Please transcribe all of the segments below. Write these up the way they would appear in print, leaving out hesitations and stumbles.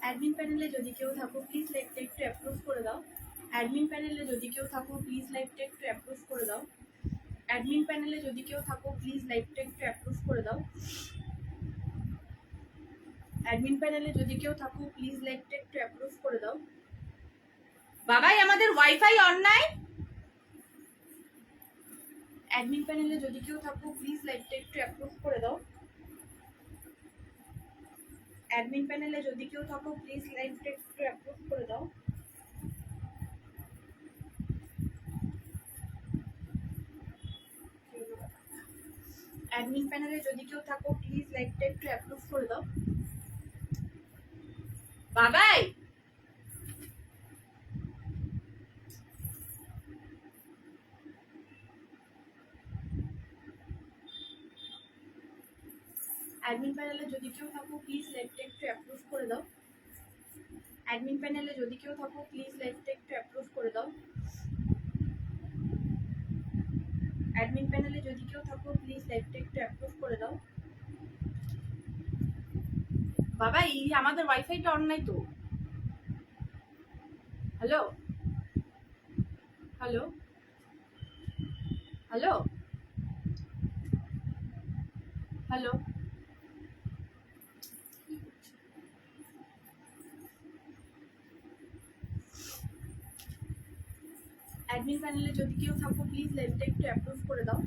Admin প্যানেলে যদি কেউ থাকো প্লিজ লাইভটা একটু অ্যাপ্রুভ করে দাও। অ্যাডমিন প্যানেলে যদি কেউ থাকো প্লিজ লাইভটা একটু অ্যাপ্রুভ করে দাও। অ্যাডমিন প্যানেলে যদি কেউ থাকো প্লিজ লাইভটা একটু অ্যাপ্রুভ করে দাও। অ্যাডমিন প্যানেলে যদি কেউ থাকো প্লিজ লাইভটা একটু অ্যাপ্রুভ করে দাও। বাবাই আমাদের ওয়াইফাই অন নাই। অ্যাডমিন প্যানেলে যদি কেউ থাকো প্লিজ লাইভটা একটু অ্যাপ্রুভ করে দাও। অ্যাডমিন প্যানেলে যদি কেউ থাকো প্লিজ লাইভটা একটু অ্যাপ্রুভ করে দাও। অ্যাডমিন প্যানেলে যদি কেউ থাকো প্লিজ লাইভটা একটু অ্যাপ্রুভ করে দাও। বাবাই অ্যাডমিন প্যানেলে যদি কেউ থাকো প্লিজ লাইভটা একটু অ্যাপ্রুভ করে দাও। অ্যাডমিন প্যানেলে যদি কেউ থাকো প্লিজ লাইভটা একটু অ্যাপ্রুভ করে দাও। অ্যাডমিন প্যানেলে যদি কেউ থাকো প্লিজ লাইভটা একটু অ্যাপ্রুভ করে দাও। বাবা এই আমাদের ওয়াইফাইটা অন নাই তো। Hello hello hello hello admin প্যানেলে যদি কেউ থাকো প্লিজ লাইভটা একটু অ্যাপ্রুভ করে দাও।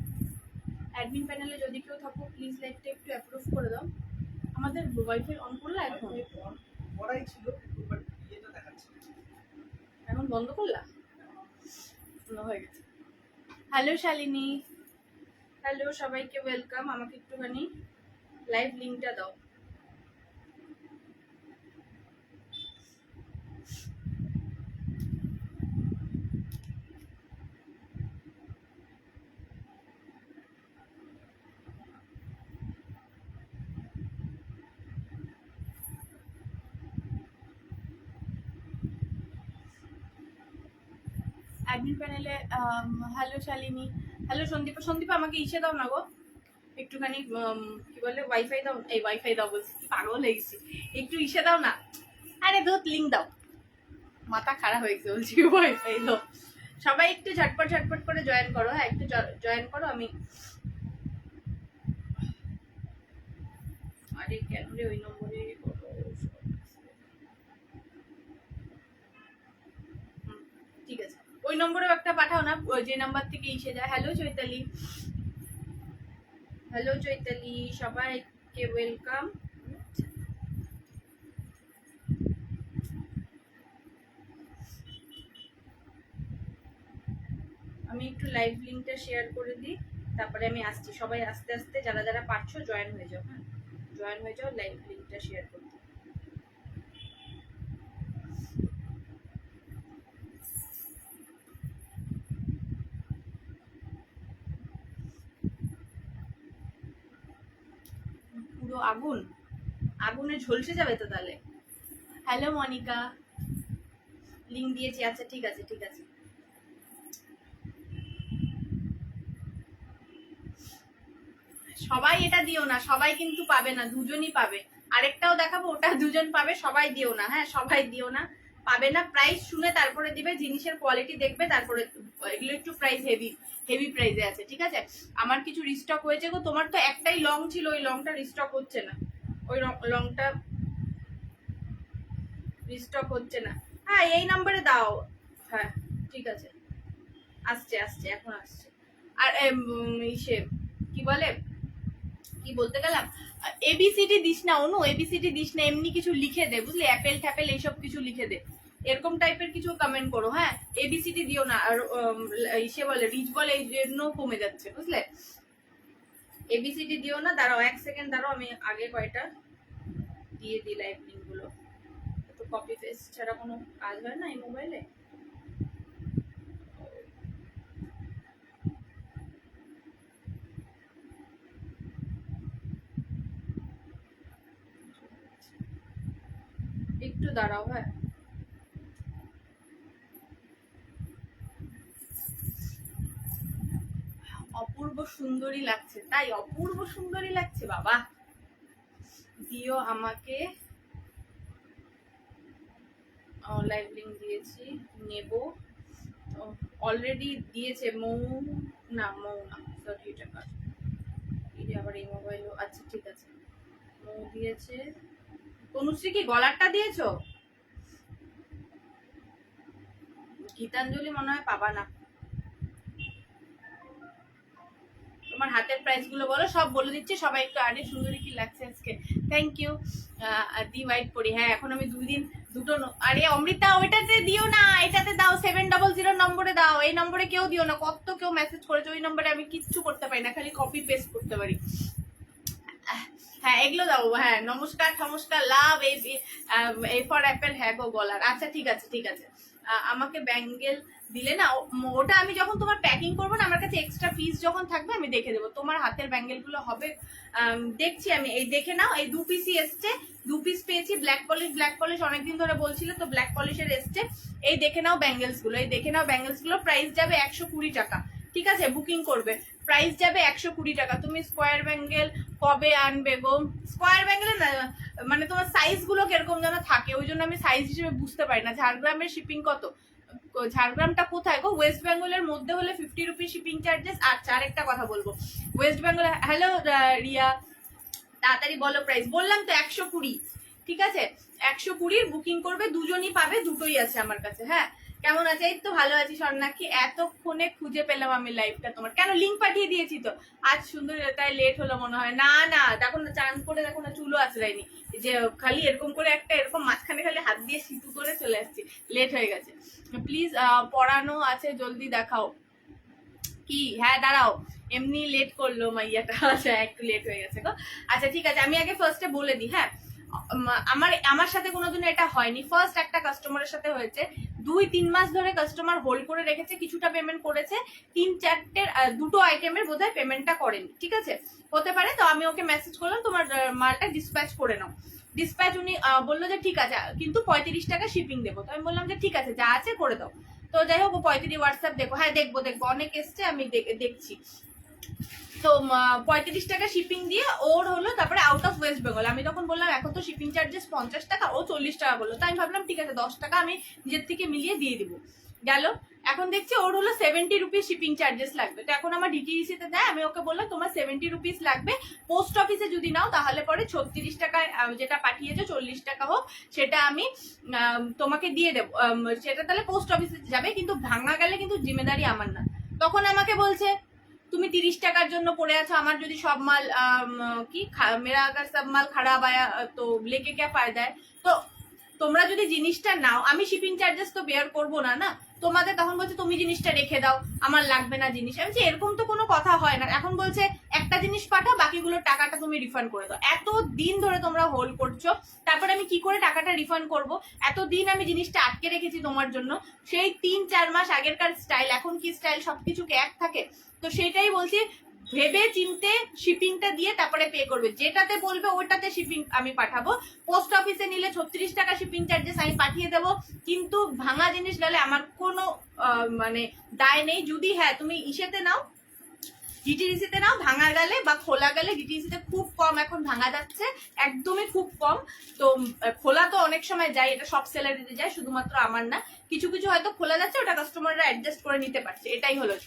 অ্যাডমিন প্যানেলে যদি কেউ থাকো প্লিজ লাইভটা একটু অ্যাপ্রুভ করে দাও। আমাদের ওয়াইফাই অন করলা এখন? করাই ছিল বাট এটা দেখাচ্ছে এখন বন্ধ করলা? হয়ে গেছে। হ্যালো শালিনী, হ্যালো সবাইকে ওয়েলকাম। আমাকে একটুখানি লাইভ লিঙ্কটা দাও। অ্যাডমিন প্যানেলে হ্যালো শালিনী, হ্যালো সন্দীপা। সন্দীপা আমাকে ইসে দাও না গো একটুখানি, কি বলে ওয়াইফাই দাও। এই ওয়াইফাই দাও বলছি, পাগল হয়ে গেছি। একটু ইসে দাও না। আরে দুধ লিঙ্ক দাও, মাথা খারাপ হয়ে গেছে বলছি। ওয়াইফাই দাও। সবাই একটু ঝটপট ঝটপট করে জয়েন করো। হ্যাঁ একটু জয়েন করো। আমি আরে কেন রে ওই নম্বরে ঠিক আছে, ওই নম্বরেও একটা পাঠাও না, যে নাম্বার থেকে এসে যায়। হ্যালো চৈতালি, হ্যালো চৈতালি, সবাইকে ওয়েলকাম। আমি একটু লাইভ লিঙ্কটা শেয়ার করে দিই, তারপরে আমি আসছি। সবাই আস্তে আস্তে যারা যারা পারছো জয়েন হয়ে যাও। হ্যাঁ জয়েন হয়ে যাও, লাইভ লিঙ্কটা শেয়ার করে দিই। পুরো আগুন, আগুনে ঝলসে যাবে তো তাহলে। হ্যালো মনিকা, লিঙ্ক দিয়েছি। আচ্ছা ঠিক আছে ঠিক আছে। সবাই এটা দিও না, সবাই কিন্তু পাবে না, দুজনই পাবে। আরেকটাও দেখাবো, ওটা দুজন পাবে। সবাই দিও না, হ্যাঁ সবাই দিও না, পাবে না। প্রাইস শুনে তারপরে দিবে, জিনিসের কোয়ালিটি দেখবে তারপরে। এগুলো একটু প্রাইস হেভি হেভি প্রাইসে আছে, ঠিক আছে। আমার কিছু রিস্টক হয়েছে গো। তোমার তো একটাই লং ছিল, ওই লংটা রিস্টক হচ্ছে না। ওই লংটা রিস্টক হচ্ছে না। হ্যাঁ এই নাম্বারে দাও। হ্যাঁ ঠিক আছে, আসছে আসছে এখন আসছে। আর ইসে কি বলে, কি বলতে গেলাম, এবিসিডি দিস না অনু, এবিসিডি দিস না, এমনি কিছু লিখে দে বুঝলি, অ্যাপেল ট্যাপেল এইসব কিছু লিখে দে, এরকম টাইপের কিছু কমেন্ট করো। হ্যাঁ এবিসিডি দিও না। আর ইসে বলে রিচ বলে এই জন্য কমে যাচ্ছে বুঝলে। এবিসিডি দিও না। দাঁড়াও এক সেকেন্ড দাঁড়াও, আমি আগে কয়টা দিয়ে দিই লাইভ লিঙ্ক গুলো। তো কপি পেস্ট ছাড়া কোনো কাজ হয় না এই মোবাইলে। একটু দাঁড়াও। হ্যাঁ অপূর্ব সুন্দরী লাগছে, তাই অপূর্ব সুন্দরী লাগছে। বাবা দিও আমাকে লাইভ লিঙ্ক দিয়েছি, নেব। অলরেডি দিয়েছে মৌ না, সরি এটা কার, এটা আবার এই মোবাইল। আচ্ছা ঠিক আছে, মৌ দিয়েছে। তনুশ্রী কি গলারটা দিয়েছো? গীতাঞ্জলি মনে হয় পাবা না। তোমার হাতের প্রাইস গুলো বলো, সব বলে দিচ্ছি। সবাই একটু আরে সুন্দরী কি লাগছে আজকে, থ্যাংক ইউ। দি হোয়াইট পরি, হ্যাঁ এখন আমি 2 দিন দুটো আরে অমৃতা ওইটাতে দিও না, এটাতে দাও, 700 নম্বরে দাও। এই নম্বরে কেউ দিও না, কত কেউ মেসেজ করেছে, ওই নম্বরে আমি কিচ্ছু করতে পারি না, খালি কপি পেস্ট করতে পারি। হ্যাঁ এগুলো দাও, হ্যাঁ নমস্কার নমস্কার, লাভ এই ফর অ্যাপেল, হ্যাঁ গো গলার। আচ্ছা ঠিক আছে ঠিক আছে, আমাকে ব্যাঙ্গেল দিলে না, ওটা আমি যখন তোমার প্যাকিং করবো না, আমার কাছে এক্সট্রা পিস যখন থাকবে আমি দেখে দেবো তোমার হাতের ব্যাঙ্গেল গুলো হবে। দেখছি আমি, এই দেখে নাও, এই 2 পিসই এসছে, 2 পিস পেয়েছি। ব্ল্যাক পলিশ অনেকদিন ধরে বলছিল তো, ব্ল্যাক পলিশের এসছে। এই দেখে নাও ব্যাঙ্গেলস গুলো, এই দেখে নাও ব্যাঙ্গেলস গুলো। প্রাইস যাবে 120 টাকা, ঠিক আছে? বুকিং করবে, প্রাইস যাবে 120 টাকা। তুমি স্কোয়ার ব্যাঙ্গেল কবে আনবে গো? স্কোয়ার ব্যাঙ্গেল না, মানে তোমার সাইজ গুলো কিরকম যেন থাকে, ওই জন্য আমি সাইজ হিসেবে বুঝতে পারি না। ঝাড়গ্রামের শিপিং কত? ঝাড়গ্রামটা কোথায় গো? ওয়েস্ট বেঙ্গলের মধ্যে হলে 50 রুপি শিপিং চার্জেস। আচ্ছা আরেকটা কথা বলবো, ওয়েস্ট বেঙ্গল, হ্যালো রিয়া, তাড়াতাড়ি বলো প্রাইস। বললাম তো 120, ঠিক আছে? 120 বুকিং করবে, দুজনই পাবে, দুটোই আছে আমার কাছে। হ্যাঁ কেমন আছে? এই তো ভালো আছি স্বর্ণাক্ষী, এতক্ষণে খুঁজে পেলাম আমি লাইভটা তোমার। কেন লিঙ্ক পাঠিয়ে দিয়েছি তো। আজ সুন্দর, তাই লেট হলো মনে হয়। না না দেখো না, চান করে দেখো না, চুলও আঁচড়াইনি, যে খালি এরকম করে একটা এরকম মাঝখানে খালি হাত দিয়ে সিঁতু করে চলে আসছি, লেট হয়ে গেছে। প্লিজ পড়ানো আছে, জলদি দেখাও। কি? হ্যাঁ দাঁড়াও, এমনি লেট করলো মাইয়াটা। আচ্ছা একটু লেট হয়ে গেছে গো। আচ্ছা ঠিক আছে, আমি আগে ফার্স্টে বলে দিই। হ্যাঁ আমার সাথে কোনোদিনও এটা হয়নি, ফার্স্ট একটা কাস্টমারের সাথে হয়েছে। 2-3 মাস ধরে কাস্টমার হোল্ড করে রেখেছে, কিছুটা পেমেন্ট করেছে, 3-4টে 2টো আইটেমের বোধহয় পেমেন্টটা করেনি, ঠিক আছে? হতে পারে। তো আমি ওকে মেসেজ করলাম তোমার মালটা ডিসপ্যাচ করে নাও। ডিসপ্যাচ উনি বললো যে ঠিক আছে, কিন্তু 35 টাকা শিপিং দেবো। তো আমি বললাম যে ঠিক আছে, যা আছে করে দাও। তো যাই হোক, 35 হোয়াটসঅ্যাপ দেখো, হ্যাঁ দেখবো অনেক এসছে, আমি দেখছি। তো 35 টাকা শিপিং দিয়ে ওর হলো। তারপরে আউট অফ ওয়েস্ট বেঙ্গল, আমি তখন বললাম এখন তো শিপিং চার্জেস 50 টাকা, ও 40 টাকা বললো। তাই আমি ভাবলাম ঠিক আছে 10 টাকা আমি নিজের থেকে মিলিয়ে দিয়ে দিব। গেল, এখন দেখছি ওর হলো 70 রুপিস শিপিং চার্জেস লাগবে। তো এখন আমার ডিটিডিসি তে দেয়, আমি ওকে বললাম তোমার 70 রুপিস লাগবে, পোস্ট অফিসে যদি নাও তাহলে পরে 36 টাকায় যেটা পাঠিয়েছে 40 টাকা হোক, সেটা আমি তোমাকে দিয়ে দেবো। সেটা তাহলে পোস্ট অফিসে যাবে, কিন্তু ভাঙা গেলে কিন্তু জিম্মেদারি আমার না। তখন আমাকে বলছে তুমি 30 টাকার জন্য পড়ে আছো, আমার যদি সব মাল কি মেরা আগার সব মাল খারাপ আয়া তো লেকে কে ফায়দা है। তো তোমরা যদি জিনিসটা নাও, আমি শিপিং চার্জেস তো বেয়ার করবো না না তোমাদের। তখন বলছে তুমি জিনিসটা রেখে দাও, আমার লাগবে না জিনিস। আমি বলছি এরকম তো কোনো কথা হয় না। এখন বলছে একটা জিনিস পাঠাও, বাকিগুলোর টাকাটা তুমি রিফান্ড করে দাও। এত দিন ধরে তোমরা হোল্ড করছো, তারপরে আমি কি করে টাকাটা রিফান্ড করব? এতদিন আমি জিনিসটা আটকে রেখেছি তোমার জন্য, সেই 3-4 মাস আগেরকার স্টাইল, এখন কি স্টাইল, সবকিছু কি এক থাকে? তো সেটাই বলছি, ভেবে চিনতে শিপিংটা দিয়ে তারপরে পে করবে। যেটাতে বলবে ওটাতে শিপিং আমি পাঠাবো। পোস্ট অফিসে নিলে 36 টাকা শিপিং চার্জেস আমি পাঠিয়ে দেবো, কিন্তু ভাঙা জিনিস গেলে আমার কোনো মানে দায় নেই। যদি হ্যাঁ তুমি ইসেতে নাও, ডিটিডিসিতে নাও, ভাঙা গেলে বা খোলা গেলে, ডিটিডিসিতে খুব কম এখন ভাঙা যাচ্ছে, একদমই খুব কম। তো খোলা তো অনেক সময় যায়, এটা সব সেলারিতে যায়, শুধুমাত্র আমার না। কিছু কিছু হয়তো খোলা যাচ্ছে, ওটা কাস্টমাররা অ্যাডজাস্ট করে নিতে পারছে, এটাই হলো।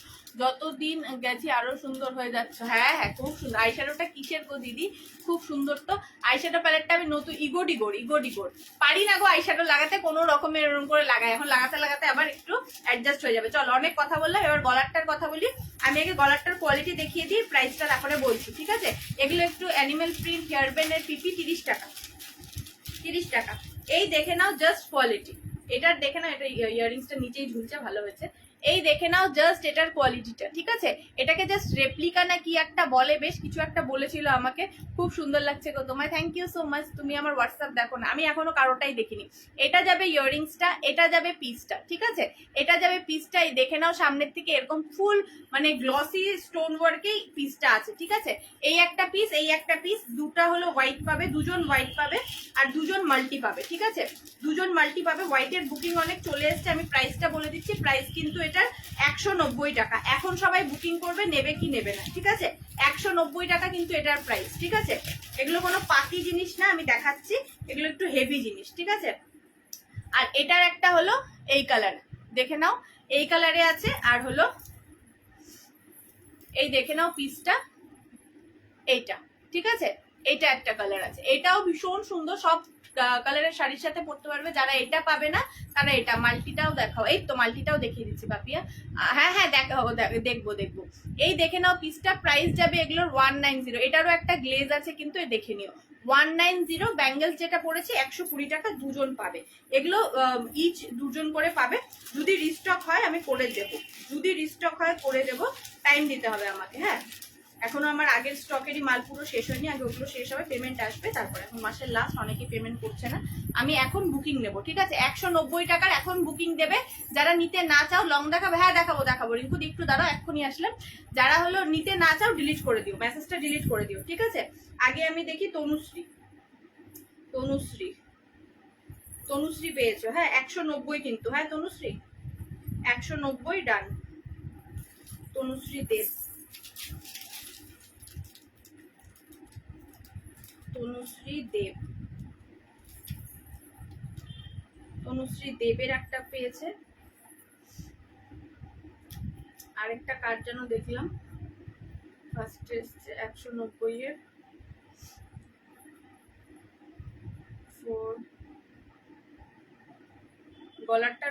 যতদিন গেছি আরো সুন্দর হয়ে যাচ্ছে। হ্যাঁ হ্যাঁ খুব সুন্দর। আইশ্যাডোটা কিসের গো দিদি? খুব সুন্দর তো। আইশ্যাডো প্যালেটটা আমি নতুন ইগোডিগোর পারি না গো আইশ্যাডো লাগাতে, কোনো রকমের এরকম করে লাগাই। এখন লাগাতে লাগাতে আবার একটু অ্যাডজাস্ট হয়ে যাবে। চলো অনেক কথা বললাম, এবার গলারটার কথা বলি। আমি আগে গলারটার কোয়ালিটি দেখিয়ে দিই, প্রাইসটা তারপরে বলছি, ঠিক আছে? এগুলো একটু অ্যানিমেল প্রিন্ট হেয়ার ব্যান্ডের পিপি, 30 টাকা। 30 টাকা। এই দেখে নাও জাস্ট কোয়ালিটি, এটার দেখে নাও। এটা ইয়াররিংসটা নিচেই ঝুলছে, ভালো হয়েছে। এই দেখে নাও জাস্ট এটার কোয়ালিটিটা, ঠিক আছে? এটাকে জাস্ট রেপ্লিকা না কি একটা বলে, বেশ কিছু একটা বলেছিল আমাকে। খুব সুন্দর লাগছে গো তোমায়, থ্যাংক ইউ সো মাচ। তুমি আমার হোয়াটসঅ্যাপ দেখো না, আমি এখনো কারোটাই দেখিনি। এটা যাবে ইয়াররিংসটা, এটা যাবে পিসটা, ঠিক আছে? এটা যাবে পিসটা। এই দেখে নাও সামনের থেকে এরকম ফুল মানে গ্লসি স্টোন ওয়ার্কেই পিসটা আছে, ঠিক আছে? এই একটা পিস, এই একটা পিস, দুটা হলো হোয়াইট পাবে, দুজন হোয়াইট পাবে আর দুজন মাল্টি পাবে, ঠিক আছে? দুজন মাল্টি পাবে। হোয়াইটের বুকিং অনেক চলে এসছে, আমি প্রাইসটা বলে দিচ্ছি। প্রাইস কিন্তু এটার 190 টাকা। এখন সবাই বুকিং করবে, নেবে কি নেবে না, ঠিক আছে? 190 টাকা কিন্তু এটার প্রাইস, ঠিক আছে? এগুলো কোনো পাতি জিনিস না, আমি দেখাচ্ছি, এগুলো একটু হেভি জিনিস, ঠিক আছে? আর এটার একটা হলো এই কালার, দেখে নাও এই কালারে আছে, আর হলো এই দেখে নাও পিসটা এইটা, ঠিক আছে। এইটা একটা কালার আছে, এটাও ভীষণ সুন্দর, সব কালারের শাড়ির সাথে পরতে পারবে। যারা এটা পাবে না তারা এটা মাল্টিটাও দেখাও, এই তো মাল্টিটাও দেখিয়ে দিচ্ছি পাপিয়া। হ্যাঁ হ্যাঁ দেখাবো, দেখবো দেখবো। এই দেখে নাও পিসটা, প্রাইস যাবে এগুলোর 190। এটারও একটা গ্লেজ আছে কিন্তু, দেখে নিও 190। ব্যাঙ্গেলস যেটা পড়েছে 120 টাকা, দুজন পাবে এগুলো, ইচ দুজন করে পাবে। যদি রিস্টক হয় আমি করে দেবো, যদি রিস্টক হয় করে দেবো, টাইম দিতে হবে আমাকে। হ্যাঁ এখনো আমার আগের স্টকেরই মাল পুরো শেষ হয়নি, আগে ওগুলো শেষ হবে, পেমেন্ট আসবে তারপর। এখন মাসের লাস্ট, অনেকে পেমেন্ট করছে না, আমি এখন বুকিং নেবো, ঠিক আছে। 190 টাকার এখন বুকিং দেবে। যারা নিতে না চাও, লং দেখাবো, হ্যাঁ দেখাবো দেখাবো, রিঙ্কু একটু দাঁড়াও, এক্ষুনি আসলাম। যারা হলো নিতে না চাও ডিলিট করে দিও, মেসেজটা ডিলিট করে দিও, ঠিক আছে। আগে আমি দেখি তনুশ্রী, তনুশ্রী তনুশ্রী পেয়েছো, হ্যাঁ 190 কিন্তু, হ্যাঁ তনুশ্রী 190 ডান। তনুশ্রী দেব, তনুশ্রী দেব, তনুশ্রী দেবের একটা পেয়েছে। আরেকটা কার যেন দেখলাম ফার্স্ট এসছে 190 এর, 4 গলারটা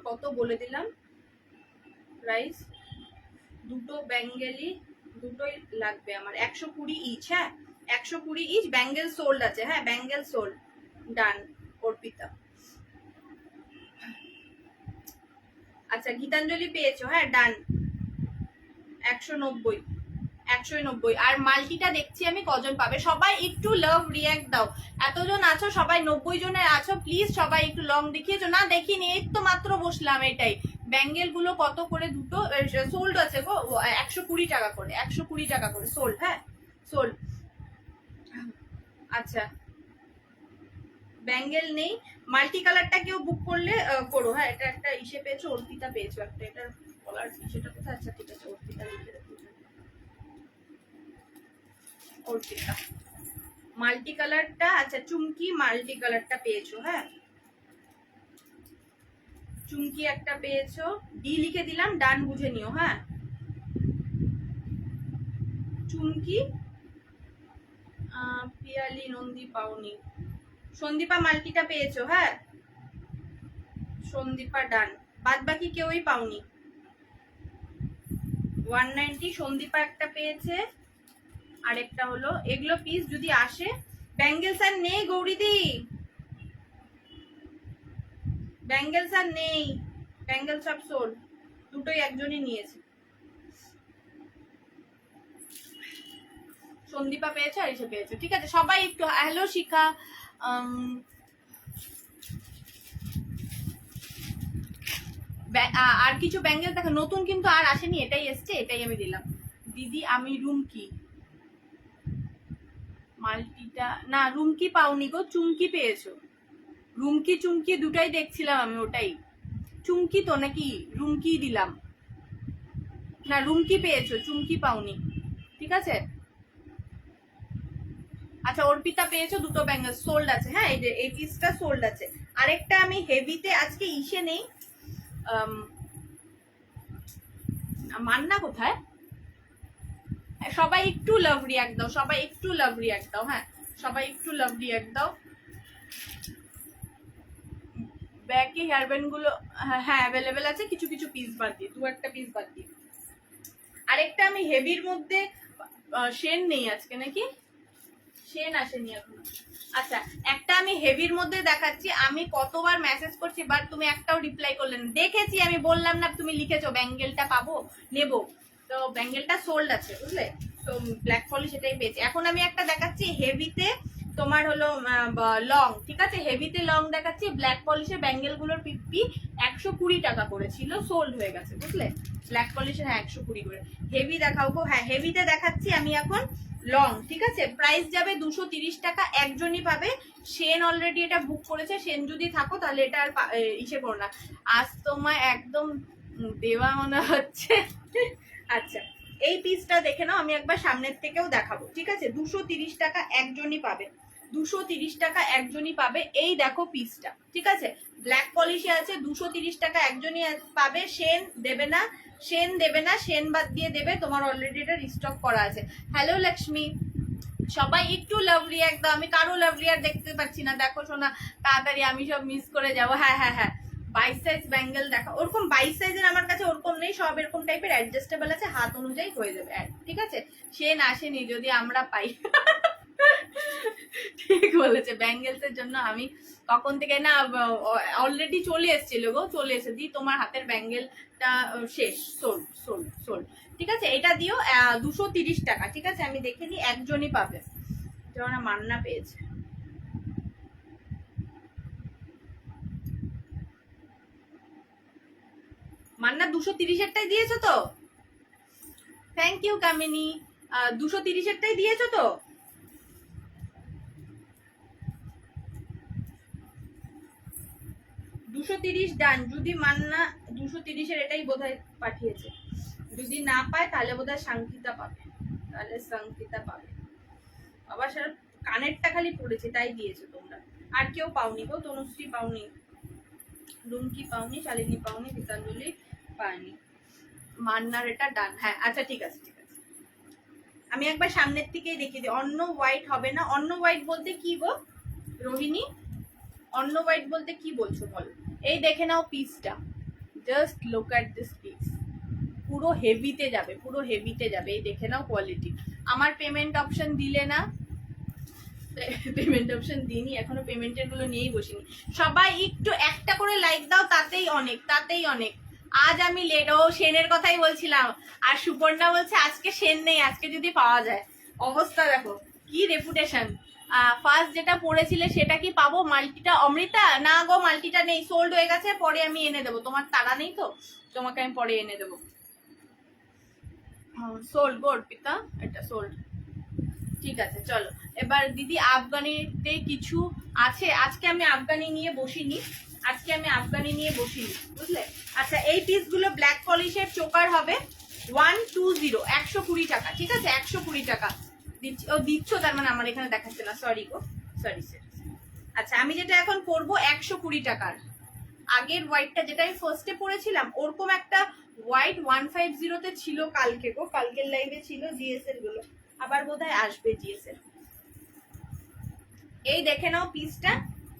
কত বলে দিলাম প্রাইস। দুটো ব্যাঙ্গেলি, দুটোই লাগবে আমার, 120 ইচ। হ্যাঁ 120 ইচ, ব্যাঙ্গেল সোল্ড আছে, হ্যাঁ ব্যাঙ্গেল সোল্ড, ডান অর্পিতা। আচ্ছা গীতাঞ্জলি পেয়েছো, হ্যাঁ ডান 190, 190। আর মাল্টিটা দেখছি আমি কজন পাবে, সবাই একটু লাভ রিয়াক্ট দাও। এতজন আছো সবাই, 90 জনের আছো, প্লিজ সবাই একটু লং দেখিয়েছো না, দেখিনি, এই তো মাত্র বসলাম। এটাই ব্যাঙ্গেল গুলো কত করে দুটো সোল্ড আছে গো, 120 টাকা করে, 120 টাকা করে সোল্ড, হ্যাঁ সোল্ড। আচ্ছা ব্যাঙ্গেল নেই, মাল্টি কালারটা কেউ বুক করলে করো। হ্যাঁ এটা একটা ইসে পেয়েছো, অর্পিতা পেয়েছো একটা, এটার কলার ইসেটা কোথায়, আচ্ছা ঠিক আছে অর্পিতা লিখে রাখো, অর্পিতা মাল্টি কালারটা। আচ্ছা চুমকি মাল্টি কালারটা পেয়েছো, হ্যাঁ চুমকি একটা পেয়েছো, ডি লিখে দিলাম, ডান বুঝে নিও। হ্যাঁ চুমকি, পিয়ালি নন্দী পাওনি, সন্দীপা মাল্টিটা পেয়েছো, হ্যাঁ সন্দীপা ডান, বাদ বাকি কেউই পাওনি। 190 সন্দীপা একটা পেয়েছে, আরেকটা হলো এগুলো পিস যদি আসে। ব্যাঙ্গেলস আর নেই গৌরীদি, ব্যাঙ্গেলস আর নেই, ব্যাঙ্গেল সব সোল, দুটোই একজনই নিয়েছে। সন্দীপা পেয়েছে আর এসে পেয়েছে, ঠিক আছে। সবাই একটু হ্যালো শিখা, আর কিছু ব্যাঙ্গেল দেখো নতুন কিন্তু আর আসেনি, এটাই এসছে, এটাই আমি দিলাম। দিদি আমি রুমকি মাল্টিটা, না রুমকি পাওনি গো, চুমকি পেয়েছো। রুমকি চুমকি দুটাই দেখছিলাম আমি, ওটাই চুমকি তো নাকি রুমকি দিলাম, না রুমকি পেয়েছো, চুমকি পাওনি, ঠিক আছে। আচ্ছা অর্পিতা পেয়েছো, দুটো ব্যাঙ্গেল সোল্ড আছে, হ্যাঁ এই যে এই পিসটা সোল্ড আছে। আরেকটা আমি হেভিতে আজকে ইসে নেই, মান্না কোথায়, সবাই একটু লাভ রিয়াক্ট দাও, সবাই একটু লাভ রিয়াক্ট দাও, হ্যাঁ সবাই একটু লাভ রিয়াক্ট দাও। ব্যাকে হেয়ার ব্যান্ড গুলো হ্যাঁ অ্যাভেলেবেল আছে, কিছু কিছু পিস বাদ দিয়ে, দু একটা পিস বাদ দিয়ে। আরেকটা আমি হেভির মধ্যে, শেন নেই আজকে নাকি, শেন আসেনি এখন। আচ্ছা একটা আমি হেভির মধ্যে দেখাচ্ছি, আমি কতবার মেসেজ করছি বাট তুমি একটাও রিপ্লাই করলেন, দেখেছি আমি বললাম না, তুমি লিখেছো ব্যাঙ্গেলটা পাবো নেবো, তো ব্যাঙ্গেলটা সোল্ড আছে বুঝলে, তো ব্ল্যাক পলিশ এটাই পেয়েছি। এখন আমি একটা দেখাচ্ছি হেভিতে, তোমার হলো লং, ঠিক আছে হেভিতে লং দেখাচ্ছি, ব্ল্যাক পলিশের ব্যাঙ্গেল গুলোর পিপি 120 টাকা করে ছিল, সোল্ড হয়ে গেছে বুঝলে, ব্ল্যাক পলিশের হ্যাঁ 120 করে। হেভি দেখাও গো, হ্যাঁ হেভিতে দেখাচ্ছি আমি এখন লং, ঠিক আছে প্রাইস যাবে 230 টাকা, একজনই পাবে। সেন অলরেডি এটা বুক করেছে, সেন যদি থাকো তাহলে এটা আর ইসে করো না, আজ তোমায় একদম দেওয়া মনে হচ্ছে। আচ্ছা এই পিসটা দেখে নাও, আমি একবার সামনের থেকেও দেখাবো, ঠিক আছে 230 টাকা একজনই পাবে। 230 টাকা একজনই পাবে। এই দেখো পিসটা, ঠিক আছে, ব্ল্যাক পলিশে আছে, 230 টাকা একজনই পাবে। সেন দেবে না, সেন দেবে না, সেন বাদ দিয়ে দেবে, তোমার অলরেডি এটা রিস্টক করা আছে। হ্যালো লক্ষ্মী, সবাই একটু লাভ রিয়াক্ট দাও, আমি কারো লাভ রিয়াক্ট দেখতে পাচ্ছি না। দেখো শোনা তাড়াতাড়ি, আমি সব মিস করে যাব। হ্যাঁ হ্যাঁ হ্যাঁ, 22 সাইজ ব্যাঙ্গেল দেখা, ওরকম 22 সাইজের আমার কাছে ওরকম নেই, সব এরকম টাইপের অ্যাডজাস্টেবল আছে, হাত অনুযায়ী হয়ে যাবে, ঠিক আছে। সেন আসেনি, যদি আমরা পাই। ঠিক বলেছে, ব্যাঙ্গেলসের জন্য আমি কখন থেকে না, অলরেডি চলে এসেছিল গো, চলে এসে দি তোমার হাতের ব্যাঙ্গেলটা শেষ, সোল্ড সোল্ড সোল্ড, ঠিক আছে। এটা দিও 230 টাকা, ঠিক আছে, আমি দেখে নিই, একজনই পাবে। যেমন মান্না পেয়েছে, মান্না 230-এরটাই দিয়েছো তো? থ্যাংক ইউ কামিনী, 230-এরটাই দিয়েছো তো? $230 ডান। যদি মান্না 230-এর এটাই বোধহয় পাঠিয়েছে, যদি না পায় তাহলে বোধহয় সংকিতা পাবে, তাহলে সংকিতা পাবে। আবার স্যার কানেরটা খালি পড়েছে তাই দিয়েছো তোমরা, আর কেউ পাওনি গো, তনুশ্রী পাওনি, রুমকি পাওনি, শালিনী পাওনি, গীতাঞ্জলি পায়নি। মান্নার এটা ডান, হ্যাঁ আচ্ছা ঠিক আছে ঠিক আছে। আমি একবার সামনের থেকেই দেখিয়ে দিই। অন্য হোয়াইট হবে না। অন্য হোয়াইট বলতে কি গো রোহিণী, অন্য হোয়াইট বলতে কি বলছো বলো? এই দেখে নাও পিসটা, just look at this piece, পুরো হেভিতে যাবে, পুরো হেভিতে যাবে। এই দেখে নাও কোয়ালিটি। আমার পেমেন্ট অপশন দিলে না, পেমেন্ট অপশন দিইনি এখনো, পেমেন্টের গুলো নিয়েই বসিনি। সবাই একটু একটা করে লাইক দাও, তাতেই অনেক, তাতেই অনেক। আজ আমি লেট, ও সেনের কথাই বলছিলাম, আর সুপর্ণা বলছে আজকে সেন নেই, আজকে যদি পাওয়া যায়। অবস্থা দেখো কি রেপুটেশন। ফার্স্ট যেটা পড়েছিলে সেটা কি পাবো? মাল্টিটা অমৃতা, না গো মাল্টিটা নেই, সোল্ড হয়ে গেছে, পরে আমি এনে দেবো, তোমার তাড়া নেই তো, তোমাকে আমি পরে এনে দেবো। সোল্ড গো অর্পিতা, এটা সোল্ড, ঠিক আছে। চলো এবার দিদি, আফগানিতে কিছু আছে? আজকে আমি আফগানি নিয়ে বসিনি, আজকে আমি আফগানি নিয়ে বসিনি, বুঝলে। আচ্ছা এই পিসগুলো ব্ল্যাক পলিশের চোকার হবে 120, 120 টাকা, ঠিক আছে, 120 টাকা দিচ্ছি। ও দিচ্ছ, তার মানে আমার এখানে দেখাচ্ছে না, সরি গো, সরি সরি। আচ্ছা আমি যেটা এখন করবো 120 টাকার, আগের হোয়াইটটা যেটা আমি ফার্স্টে পরেছিলাম ওরকম একটা হোয়াইট 150-তে ছিল কালকে গো, কালকের লাইভে ছিল জিএস এর গুলো, আবার বোধহয় আসবে জিএস এর। এই দেখে নাও পিসটা,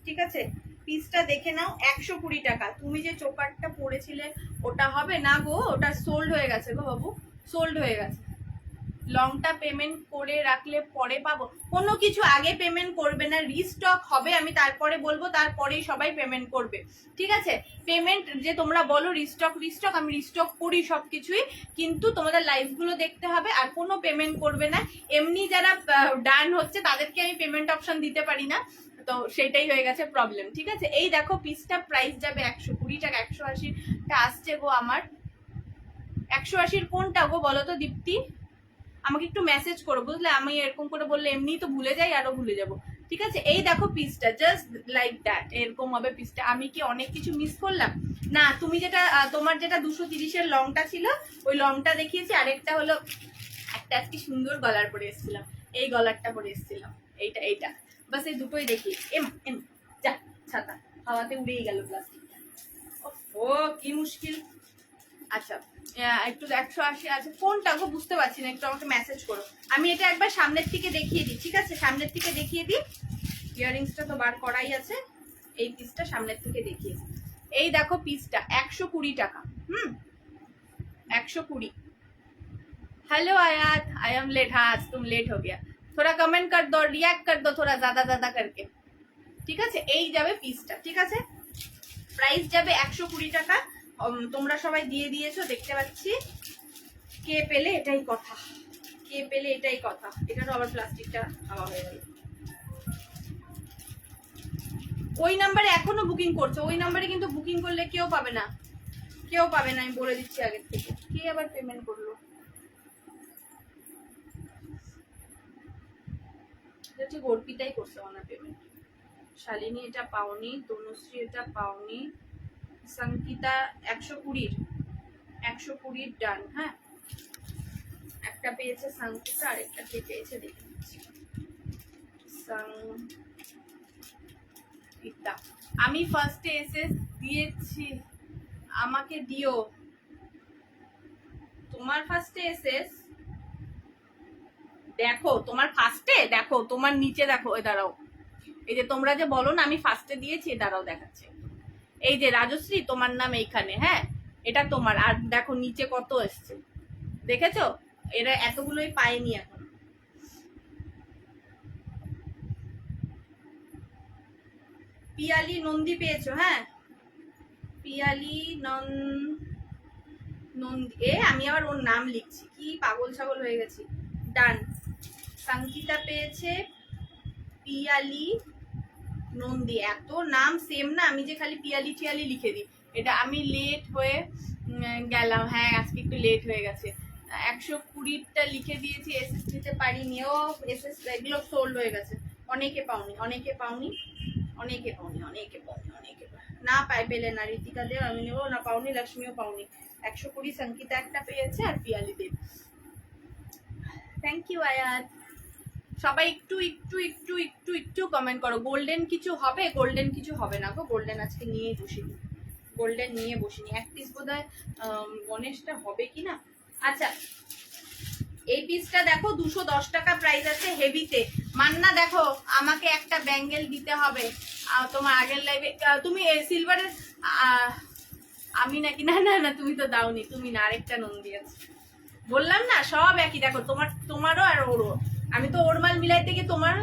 ঠিক আছে, পিসটা দেখে নাও 120 টাকা। তুমি যে চোকারটা পরেছিলে ওটা হবে না গো, ওটা সোল্ড হয়ে গেছে গো বাবু, সোল্ড হয়ে গেছে। লংটা পেমেন্ট করে রাখলে পরে পাবো? কোনো কিছু আগে পেমেন্ট করবে না, রিস্টক হবে আমি তারপরে বলবো, তারপরেই সবাই পেমেন্ট করবে, ঠিক আছে। পেমেন্ট যে তোমরা বলো রিস্টক রিস্টক, আমি রিস্টক করি সবকিছুই, কিন্তু তোমাদের লাইভগুলো দেখতে হবে, আর কোনো পেমেন্ট করবে না। এমনি যারা ডান হচ্ছে তাদেরকে আমি পেমেন্ট অপশন দিতে পারি না, তো সেটাই হয়ে গেছে প্রবলেম, ঠিক আছে। এই দেখো পিসটা প্রাইস যাবে 120 টাকা, 180টা আসছে গো আমার। 180-র কোনটা গো বলো তো দীপ্তি, আমাকে একটু মেসেজ করো, বুঝলে, আমি এরকম করে বললে এমনি তো ভুলে যাই, আরো ভুলে যাব, ঠিক আছে। এই দেখো পিসটা, জাস্ট লাইক দ্যাট, এরকম হবে পিসটা। আমি কি অনেক কিছু মিস করলাম? না, তুমি যেটা তোমার যেটা 230-এর লংটা ছিল ওই লংটা দেখিয়েছি, আরেকটা হলো একটা আজকে সুন্দর গলার পরে এসেছিলাম, এই গলারটা পরে এসেছিলাম, এইটা এইটা, বাস এই দুটোই দেখিয়েছি। এম এম যা, ছাতা হাওয়াতে উড়েই গেল প্লাস্টিকটা, ও কি মুশকিল। আচ্ছা একটু 180 আছে, কোনটা গো বুঝতে পারছি না, একটু আমাকে মেসেজ করো। আমি এটা একবার সামনের থেকে দেখিয়ে দিই, ঠিক আছে, সামনের থেকে দেখিয়ে দিই। ইয়ারিংসটা তো বার করাই আছে, এই পিসটা সামনের থেকে দেখিয়ে দিই। এই দেখো পিসটা 120 টাকা, 120। हेलो आयात, आई एम लेट, हाँ आज तुम लेट हो गया, थोड़ा कमेंट कर दो, रिएक्ट कर दो थोड़ा ज्यादा ज्यादा करके, ঠিক আছে। এই যাবে পিসটা, ঠিক আছে, প্রাইস যাবে 120 টাকা। তোমরা সবাই দিয়ে দিয়েছো দেখতে পাচ্ছি, কে পেলে এটাই কথা, কে পেলে এটাই কথা। এটারও আবার প্লাস্টিকটা হাওয়া হয়ে গেল। ওই নাম্বারে এখনো বুকিং করছো, ওই নাম্বারে কিন্তু বুকিং করলে কেউ পাবে না, কেউ পাবে না, আমি বলে দিচ্ছি আগের থেকে। কে আবার পেমেন্ট করলো? এটা ঠিক অর্পিতাই করছে ওনার পেমেন্ট। শালিনী এটা পাওনি, তনুশ্রী এটা পাওনি, সংকিতা 120 ডান, হ্যাঁ একটা পেয়েছে সংকিতা, আরেকটা কে পেয়েছে দেখে নিচ্ছি। সংগীতা, আমি ফার্স্টে এসএস দিয়েছি, আমাকে দিও। তোমার ফার্স্টে এসএস দেখো, তোমার ফার্স্টে দেখো, তোমার নিচে দেখো, ওই দাঁড়াও, এই যে তোমরা যে বলো না আমি ফার্স্টে দিয়েছি, দাঁড়াও দেখাচ্ছে, এই যে রাজশ্রী তোমার নাম এইখানে, হ্যাঁ এটা তোমার, আর দেখো নিচে কত এসছে দেখেছো, এরা এতগুলোই পায়নি এখন। পিয়ালি নন্দী পেয়েছো, হ্যাঁ পিয়ালি নন্দী, আমি আবার ওর নাম লিখছি, কি পাগল ছাগল হয়ে গেছি। ডান। সংগীতা পেয়েছে, পিয়ালি নন্দী, এত নাম সেম না, আমি যে খালি পিয়ালি টিয়ালি লিখে দিই, এটা আমি লেট হয়ে গেলাম, হ্যাঁ আজকে একটু লেট হয়ে গেছে, 120টা লিখে দিয়েছি, এসএস দিতে পারিনি, ও এসএস এগুলো সোল্ড হয়ে গেছে, অনেকে পাওনি, অনেকে পাওনি, অনেকে পাওনি, অনেকে পাওনি, অনেকে না পায়, পেলে না, ঋতিকা দেব আমি নেবো না, পাওনি, লক্ষ্মীও পাওনি, 120 সংগীতা একটা পেয়েছে, আর পিয়ালি দেব। থ্যাংক ইউ আয়াত। সবাই একটু একটু একটু একটু একটু কমেন্ট করো, গোল্ডেন কিছু হবে, গোল্ডেন কিছু হবে না গো, গোল্ডেন আজকে নিয়ে বসিনি, গোল্ডেন নিয়ে বসিনি, এক পিস বোধহয় গণেশটা হবে কি না। আচ্ছা এই পিসটা দেখো 210 টাকা প্রাইস আছে, হেভিতে। মান্না দেখো আমাকে একটা ব্যাঙ্গেল দিতে হবে, তোমার আগের লাইভে তুমি সিলভারের, আমি নাকি, না না না তুমি তো দাওনি, তুমি না, আরেকটা নন্দী আছে, বললাম না সব একই, দেখো তোমারও আর ওরও, আমি তো ওর মাল মিলাইতে গিয়ে তোমার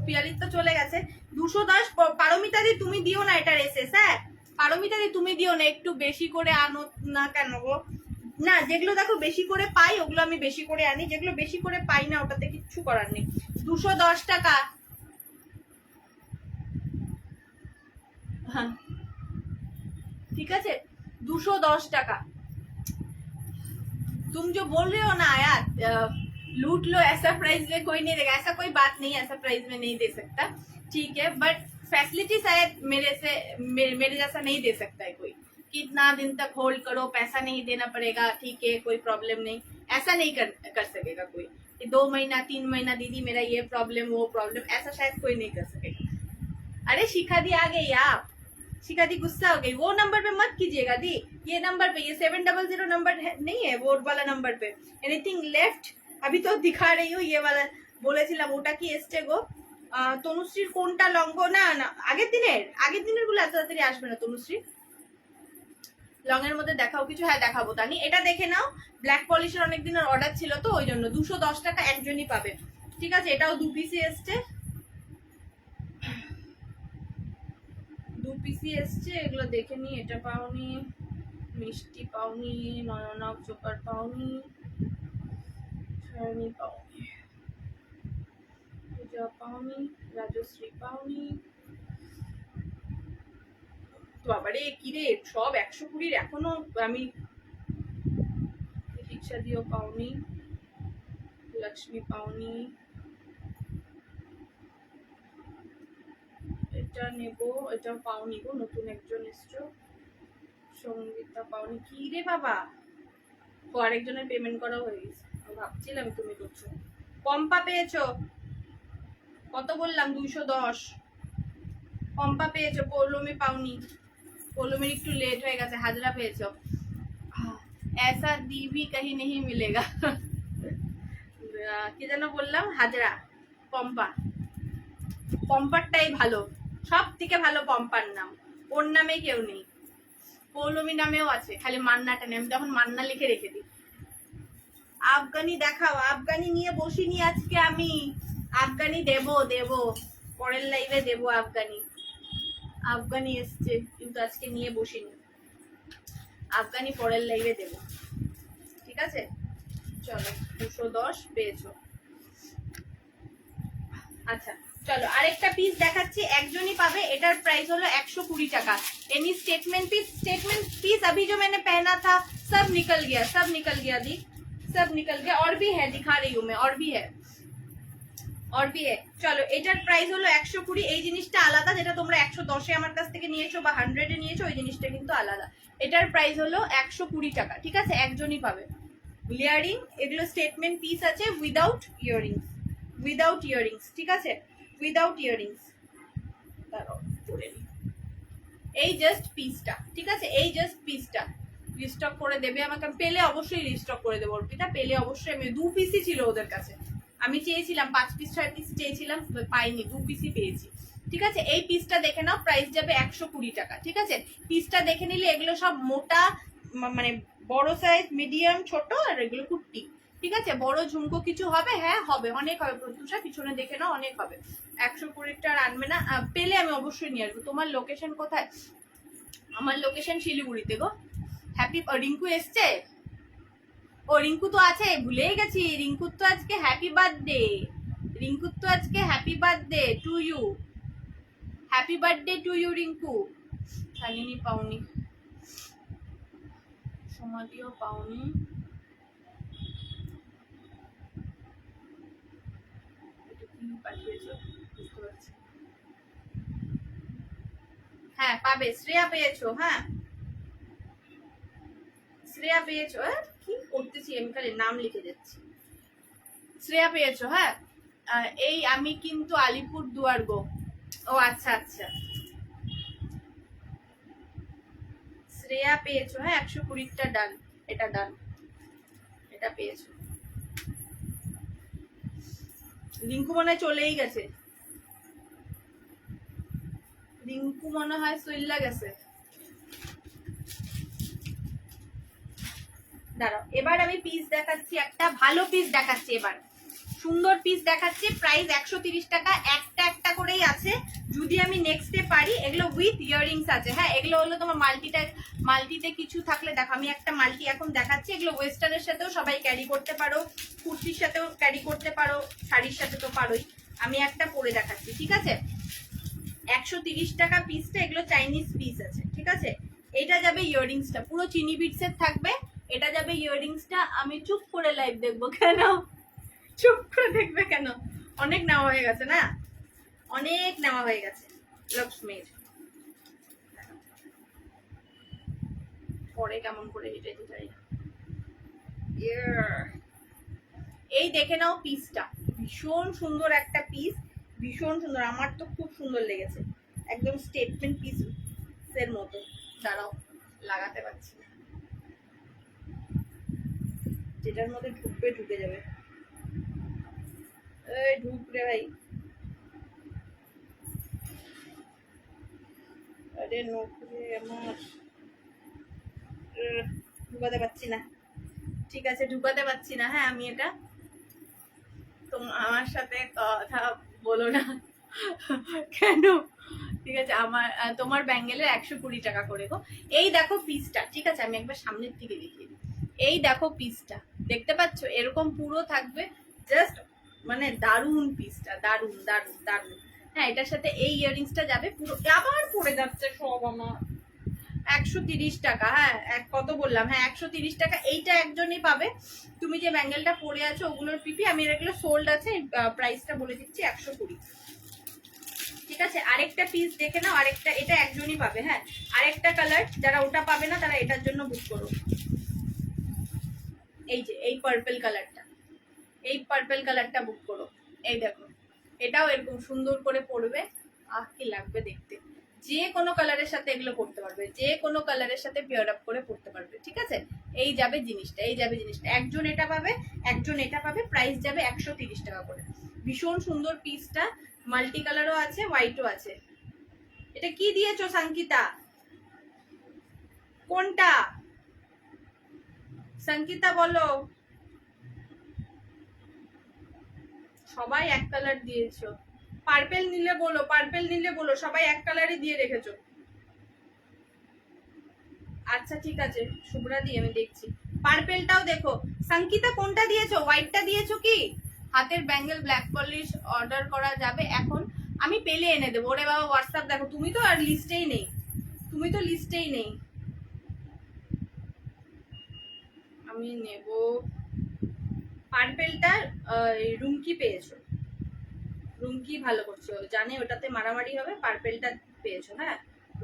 পিয়ালির তো চলে গেছে। 210 পারমিতা দি তুমি দিও না, এটার এসএস, হ্যাঁ পারমিতা দি তুমি দিও না, একটু বেশি করে আনো না কেন গো, না যেগুলো দেখো বেশি করে পাই ওগুলো আমি বেশি করে আনি, যেগুলো বেশি করে পাই না ওটাতে কিচ্ছু করার নেই। 210 টাকা, হ্যাঁ ঠিক আছে 210 টাকা। तुम जो बोल रहे हो ना यार, लूट लो ऐसा प्राइस में कोई नहीं देगा, ऐसा कोई बात नहीं, ऐसा प्राइस में नहीं दे सकता, ठीक है, बट फैसिलिटी शायद मेरे जैसा नहीं दे सकता है कोई, कि इतना दिन तक होल्ड करो, पैसा नहीं देना पड़ेगा, ठीक है कोई प्रॉब्लम नहीं, ऐसा नहीं कर सकेगा कोई, कि 2 महीना 3 महीना दीदी मेरा ये प्रॉब्लम वो प्रॉब्लम, ऐसा शायद कोई नहीं कर सकेगा। अरे शिखा दी आ गई आप, शिखा दी गुस्सा हो गई, वो नंबर पे मत कीजिएगा दी, ये नंबर पे, ये 700 नंबर नहीं है, वो वाला नंबर पे एनीथिंग लेफ्ट, अभी तो दिखा रही हूँ ये वाला, বলেছিলাম ওটা কি এসছে গো, তনুশ্রীর কোনটা লঙ্গ, না না আগের দিনের গুলো এত তাড়াতাড়ি আসবে না, তনুশ্রী লঙের মধ্যে দেখাও কিছু, হ্যাঁ দেখাবো তানি, এটা দেখে নাও, ব্ল্যাক পলিশের অনেক দিনের অর্ডার ছিল তো ওই জন্য 210 টাকা একজনই পাবে, ঠিক আছে, এটাও 2 পিসি এসছে, 2 পিসি এসছে, এগুলো দেখে নি, এটা পাওনি, মিষ্টি পাওনি, নয়নাভ চোপার পাওনি, শায়নি পাওনি, পূজা পাওনি, রাজশ্রী পাওনি, বাবারে কি রে সব 120 এখনো আমি, দীক্ষা দিও পাওনি, লক্ষ্মী পাওনি, এটা নেবো, এটা পাওনি গো, নতুন একজন এসছো, সঙ্গীতা পাওনি, কি রে বাবা, ও আরেকজনের পেমেন্ট করা হয়ে গেছে, ভাবছিলাম তুমি করছো। পম্পা পেয়েছো, কত বললাম 210, পম্পা পেয়েছো, পৌলমি পাওনি, পৌলমির একটু লেট হয়ে গেছে, হাজরা পেয়েছো, ऐसा दी भी कहीं नहीं मिलेगा, কি যেন বললাম, হাজরা, পম্পা, পম্পারটাই ভালো, সব থেকে ভালো পম্পার নাম, ওর নামে কেউ নেই, পৌলমি নামেও আছে, খালি মান্নাটা নেই, আমি তখন মান্না লিখে রেখে দিই। আফগানি দেখাও, আফগানি নিয়ে বসিনি আজকে আমি, আফগানি দেবো পরের লাইভে দেবো, আফগানি এসছে কিন্তু আজকে নিয়ে বসিনি, আফগানি পরের লাইভে দেবো, ঠিক আছে চলো 210 পেয়েছো। আচ্ছা চলো আরেকটা পিস দেখাচ্ছি, একজনই পাবে, এটার প্রাইস হলো 120 টাকা, एनी स्टेटमेंट पीस अभी जो मैंने पहना था सब निकल गया दी, सब निकल गया, और भी है दिखा रही हूँ मैं, और भी है চলো এটার প্রাইস হলো 120, এই জিনিসটা আলাদা, যেটা তোমরা 110 আমার কাছ থেকে নিয়েছো বা 100 নিয়েছো, ওই জিনিসটা কিন্তু আলাদা, এটার প্রাইস হলো 120 টাকা, ঠিক আছে একজনই পাবে। ইয়ারিং, এগুলো স্টেটমেন্ট পিস আছে উইদাউট ইয়ারিংস, ঠিক আছে উইদাউট ইয়ারিংস। দাঁড়াও পরে নি। এই জাস্ট পিসটা, ঠিক আছে, এই জাস্ট পিসটা রিস্টক করে দেবে আমাকে, পেলে অবশ্যই রিস্টক করে দেবো অর্পিতা, পেলে অবশ্যই। আমি 2 পিসই ছিল ওদের কাছে, আমি চেয়েছিলাম 5 পিস 6 পিস চেয়েছিলাম, পাইনি, 2 পিসই পেয়েছি। ঠিক আছে, এই পিসটা দেখে নাও, প্রাইস যাবে 120 টাকা। ঠিক আছে, পিসটা দেখে নিলে এগুলো সব মোটা, মানে বড় সাইজ, মিডিয়াম, ছোট, আর এগুলো কুর্তি। ঠিক আছে, বড় ঝুমকো কিছু হবে? হ্যাঁ হবে, অনেক হবে প্রত্যুষা, পিছনে দেখে নাও, অনেক হবে। 120টা আর আনবে না? পেলে আমি অবশ্যই নিয়ে আসবো। তোমার লোকেশন কোথায়? আমার লোকেশন শিলিগুড়িতে গো। হ্যাপি, রিঙ্কু এসছে? ও রিঙ্কু তো আছে, ভুলেই গেছি, রিঙ্কুর তো আজকে হ্যাপি বার্থডে, রিঙ্কুর তো আজকে happy birthday to you, happy birthday to you Rinku. Shalini পাওনি, সমাধিও পাওনি, এটা কি পাঠিয়েছো বুঝতে পারছি। হ্যাঁ পাবে, শ্রেয়া পেয়েছো, হ্যাঁ শ্রেয়া পেয়েছো। কি করতেছি আমি, খালি নাম লিখে যাচ্ছি। শ্রেয়া পেয়েছো, হ্যাঁ। এই আমি কিন্তু আলিপুর দুয়ার গো। ও আচ্ছা আচ্ছা, শ্রেয়া পেয়েছো, হ্যাঁ 120টা ডান, এটা ডান, এটা পেয়েছো। রিঙ্কু মনে হয় চলেই গেছে, রিঙ্কু মনে হয় চইল্লা গেছে। দাঁড়াও, এবার আমি পিস দেখাচ্ছি, একটা ভালো পিস দেখাচ্ছি, এবার সুন্দর পিস দেখাচ্ছি। প্রাইস 130 টাকা, একটা একটা করেই আছে, যদি আমি নেক্সটে পারি। এগুলো উইথ ইয়াররিংস আছে, হ্যাঁ এগুলো হলো তোমার মাল্টিতে কিছু থাকলে দেখো, আমি একটা মাল্টি এখন দেখাচ্ছি। এগুলো ওয়েস্টার্নের সাথেও সবাই ক্যারি করতে পারো, কুর্তির সাথেও ক্যারি করতে পারো, শাড়ির সাথে তো পারোই। আমি একটা পরে দেখাচ্ছি, ঠিক আছে। 130 টাকা পিসটা, এগুলো চাইনিজ পিস আছে, ঠিক আছে। এটা যাবে ইয়াররিংসটা, পুরো চিনি বিটসের থাকবে, এটা যাবে ইয়াররিংসটা। আমি চুপ করে লাইভ দেখবো কেন? চুপ করে দেখবে কেন? অনেক নেওয়া হয়ে গেছে না, অনেক নেওয়া হয়ে গেছে লক্ষ্মীর। পরে কেমন করে হেঁটে যাই। এই দেখে নাও পিসটা, ভীষণ সুন্দর একটা পিস, ভীষণ সুন্দর, আমার তো খুব সুন্দর লেগেছে, একদম স্টেটমেন্ট পিস এর মতো। দাঁড়াও লাগাতে পারছি না, যেটার মধ্যে ঢুকবে ঢুকে যাবে। এই ঢুক রে ভাই, আরে নোকরে আমার, ঢুকাতে পারছি না। ঠিক আছে, ঢুকাতে পারছি না, হ্যাঁ আমি এটা, আমার সাথে কথা বলো না কেন? ঠিক আছে, আমার তোমার ব্যাঙ্গেলের 120 টাকা করে গো। এই দেখো পিসটা, ঠিক আছে, আমি একবার সামনের দিকে দেখিয়ে দিই। এই দেখো পিসটা, দেখতে পাচ্ছ এরকম পুরো থাকবে, জাস্ট মানে দারুন পিসটা, দারুন দারুন দারুন। হ্যাঁ এটার সাথে এই ইয়াররিংসটা যাবে পুরো, আবার পড়ে যাচ্ছে সব আমার। 130 টাকা, হ্যাঁ কত বললাম, হ্যাঁ 130 টাকা। এইটা একজনই পাবে, তুমি যে ব্যাঙ্গেলটা পরে আছো ওগুলোর পিপি, আমি এগুলো সোল্ড আছে, প্রাইসটা বলে দিচ্ছি 120। ঠিক আছে, আরেকটা পিস দেখে নাও, আরেকটা, এটা একজনই পাবে, হ্যাঁ আরেকটা কালার, যারা ওটা পাবে না তারা এটার জন্য বুক করো। এই যে এই পার্পল কালারটা, এই পার্পল কালারটা বুক করো। এই দেখো, এটাও এরকম সুন্দর করে পরবে, আহ কি লাগবে দেখতে। যে কোনো কালারের সাথে এগুলো পরতে পারবে, যে কোনো কালারের সাথে পেয়ার আপ করে পরতে পারবে, ঠিক আছে। এই যাবে জিনিসটা, এই যাবে জিনিসটা, একজন এটা পাবে, একজন এটা পাবে, প্রাইস যাবে 130 টাকা করে। ভীষণ সুন্দর পিসটা, মাল্টি কালারও আছে, হোয়াইটও আছে। এটা কি দিয়েছো সংকিতা? কোনটা সংকিতা বলো? সবাই এক কালার দিয়েছো, পার্পেল নিলে বলো, পার্পেল নিলে বলো, সবাই এক কালারই দিয়ে রেখেছো। আচ্ছা ঠিক আছে শুভ্রা দি, আমি দেখছি, পার্পেলটাও দেখো। সংকিতা কোনটা দিয়েছো? হোয়াইটটা দিয়েছো কি? হাতের ব্যাঙ্গেল ব্ল্যাক পলিশ অর্ডার করা যাবে এখন? আমি পেলে এনে দেবো। ওরে বাবা হোয়াটসঅ্যাপ দেখো, তুমি তো আর লিস্টেই নেই, তুমি তো লিস্টেই নেই। আমি নেব পার্পেলটা, রুমকি পেয়েছো, রুমকি ভালো করছো, জানে ওটাতে মারামারি হবে, পার্পেলটা পেয়েছো, হ্যাঁ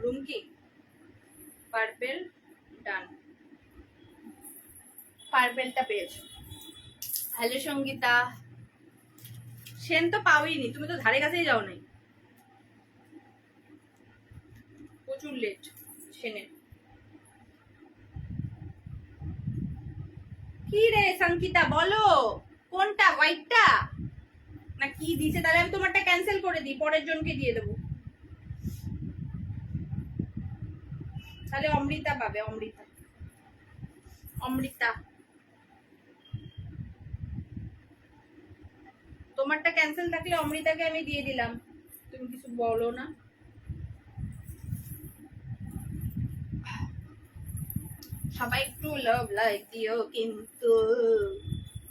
রুমকি, পার্পেল ডান, পার্পেলটা পেয়েছো। হ্যালো সঙ্গীতা, সেন তো পাওইনি, তুমি তো ধারে কাছেই যাও নাই। প্রচুর লেট সেনের। কি রে সংকিতা বলো, কোনটা, হোয়াইটটা না কি দিছে? তাহলে আমি তোমারটা ক্যান্সেল করে দিই, পরের জনকে দিয়ে দেবো। তাহলে অমৃতা পাবে, অমৃতা, অমৃতা। তোমারটা ক্যান্সেল থাকলে অমৃতাকে আমি দিয়ে দিলাম, তুমি কিছু বলো না। সবাই একটু লাভ লাইক দিও কিন্তু,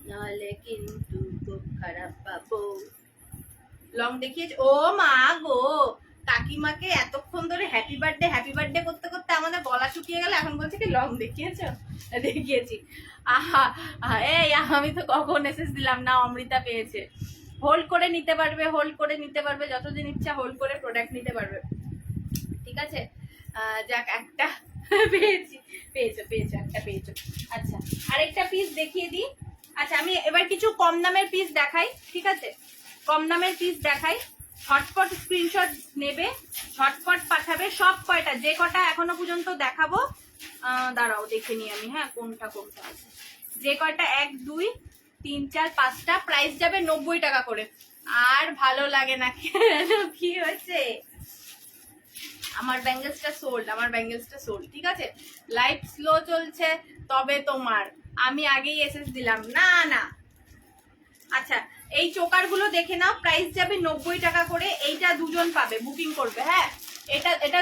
নাহলে কিন্তু খুব খারাপ পাবো। লং দেখিয়েছ? ও মা গো, কাকিমাকে এতক্ষণ ধরে হ্যাপি বার্থডে করতে করতে আমাদের গলা শুকিয়ে গেল, এখন বলছে কি লং দেখিয়েছ? দেখিয়েছি। আহা, এই আমি তো কখন এসেস দিলাম না, অমৃতা পেয়েছে। হোল্ড করে নিতে পারবে, হোল্ড করে নিতে পারবে, যতদিন ইচ্ছা হোল্ড করে প্রোডাক্ট নিতে পারবে, ঠিক আছে? যাক, একটা পেয়েছি, পেয়েছো পেয়েছো, একটা পেয়েছো। আচ্ছা, আরেকটা পিস দেখিয়ে দিই। আচ্ছা, আমি এবার কিছু কম দামের পিস দেখাই, ঠিক আছে? কম দামের পিস দেখাই, ঝটপট স্ক্রিনশট নেবে, ঝটপট পাঠাবে। সব কয়টা, যে কটা এখনো পর্যন্ত দেখাবো, দাঁড়াও দেখে নিই আমি, হ্যাঁ কোনটা কোনটা আছে। যে কয়টা 1 2 3 4 5টা, প্রাইস যাবে 90 টাকা করে। আর ভালো লাগে না কেন, কি হয়েছে? আমার ব্যাঙ্গেলসটা সোল্ড, আমার ব্যাঙ্গেলসটা সোল্ড, ঠিক আছে? লাইভ স্লো চলছে, তবে তোমার আমি আগেই এসএস দিলাম না না। আচ্ছা, এই চোকার গুলো দেখে নাও, প্রাইস যাবে 90 টাকা করে। এইটা দুজন পাবে, বুকিং করবে, হ্যাঁ। এটা এটা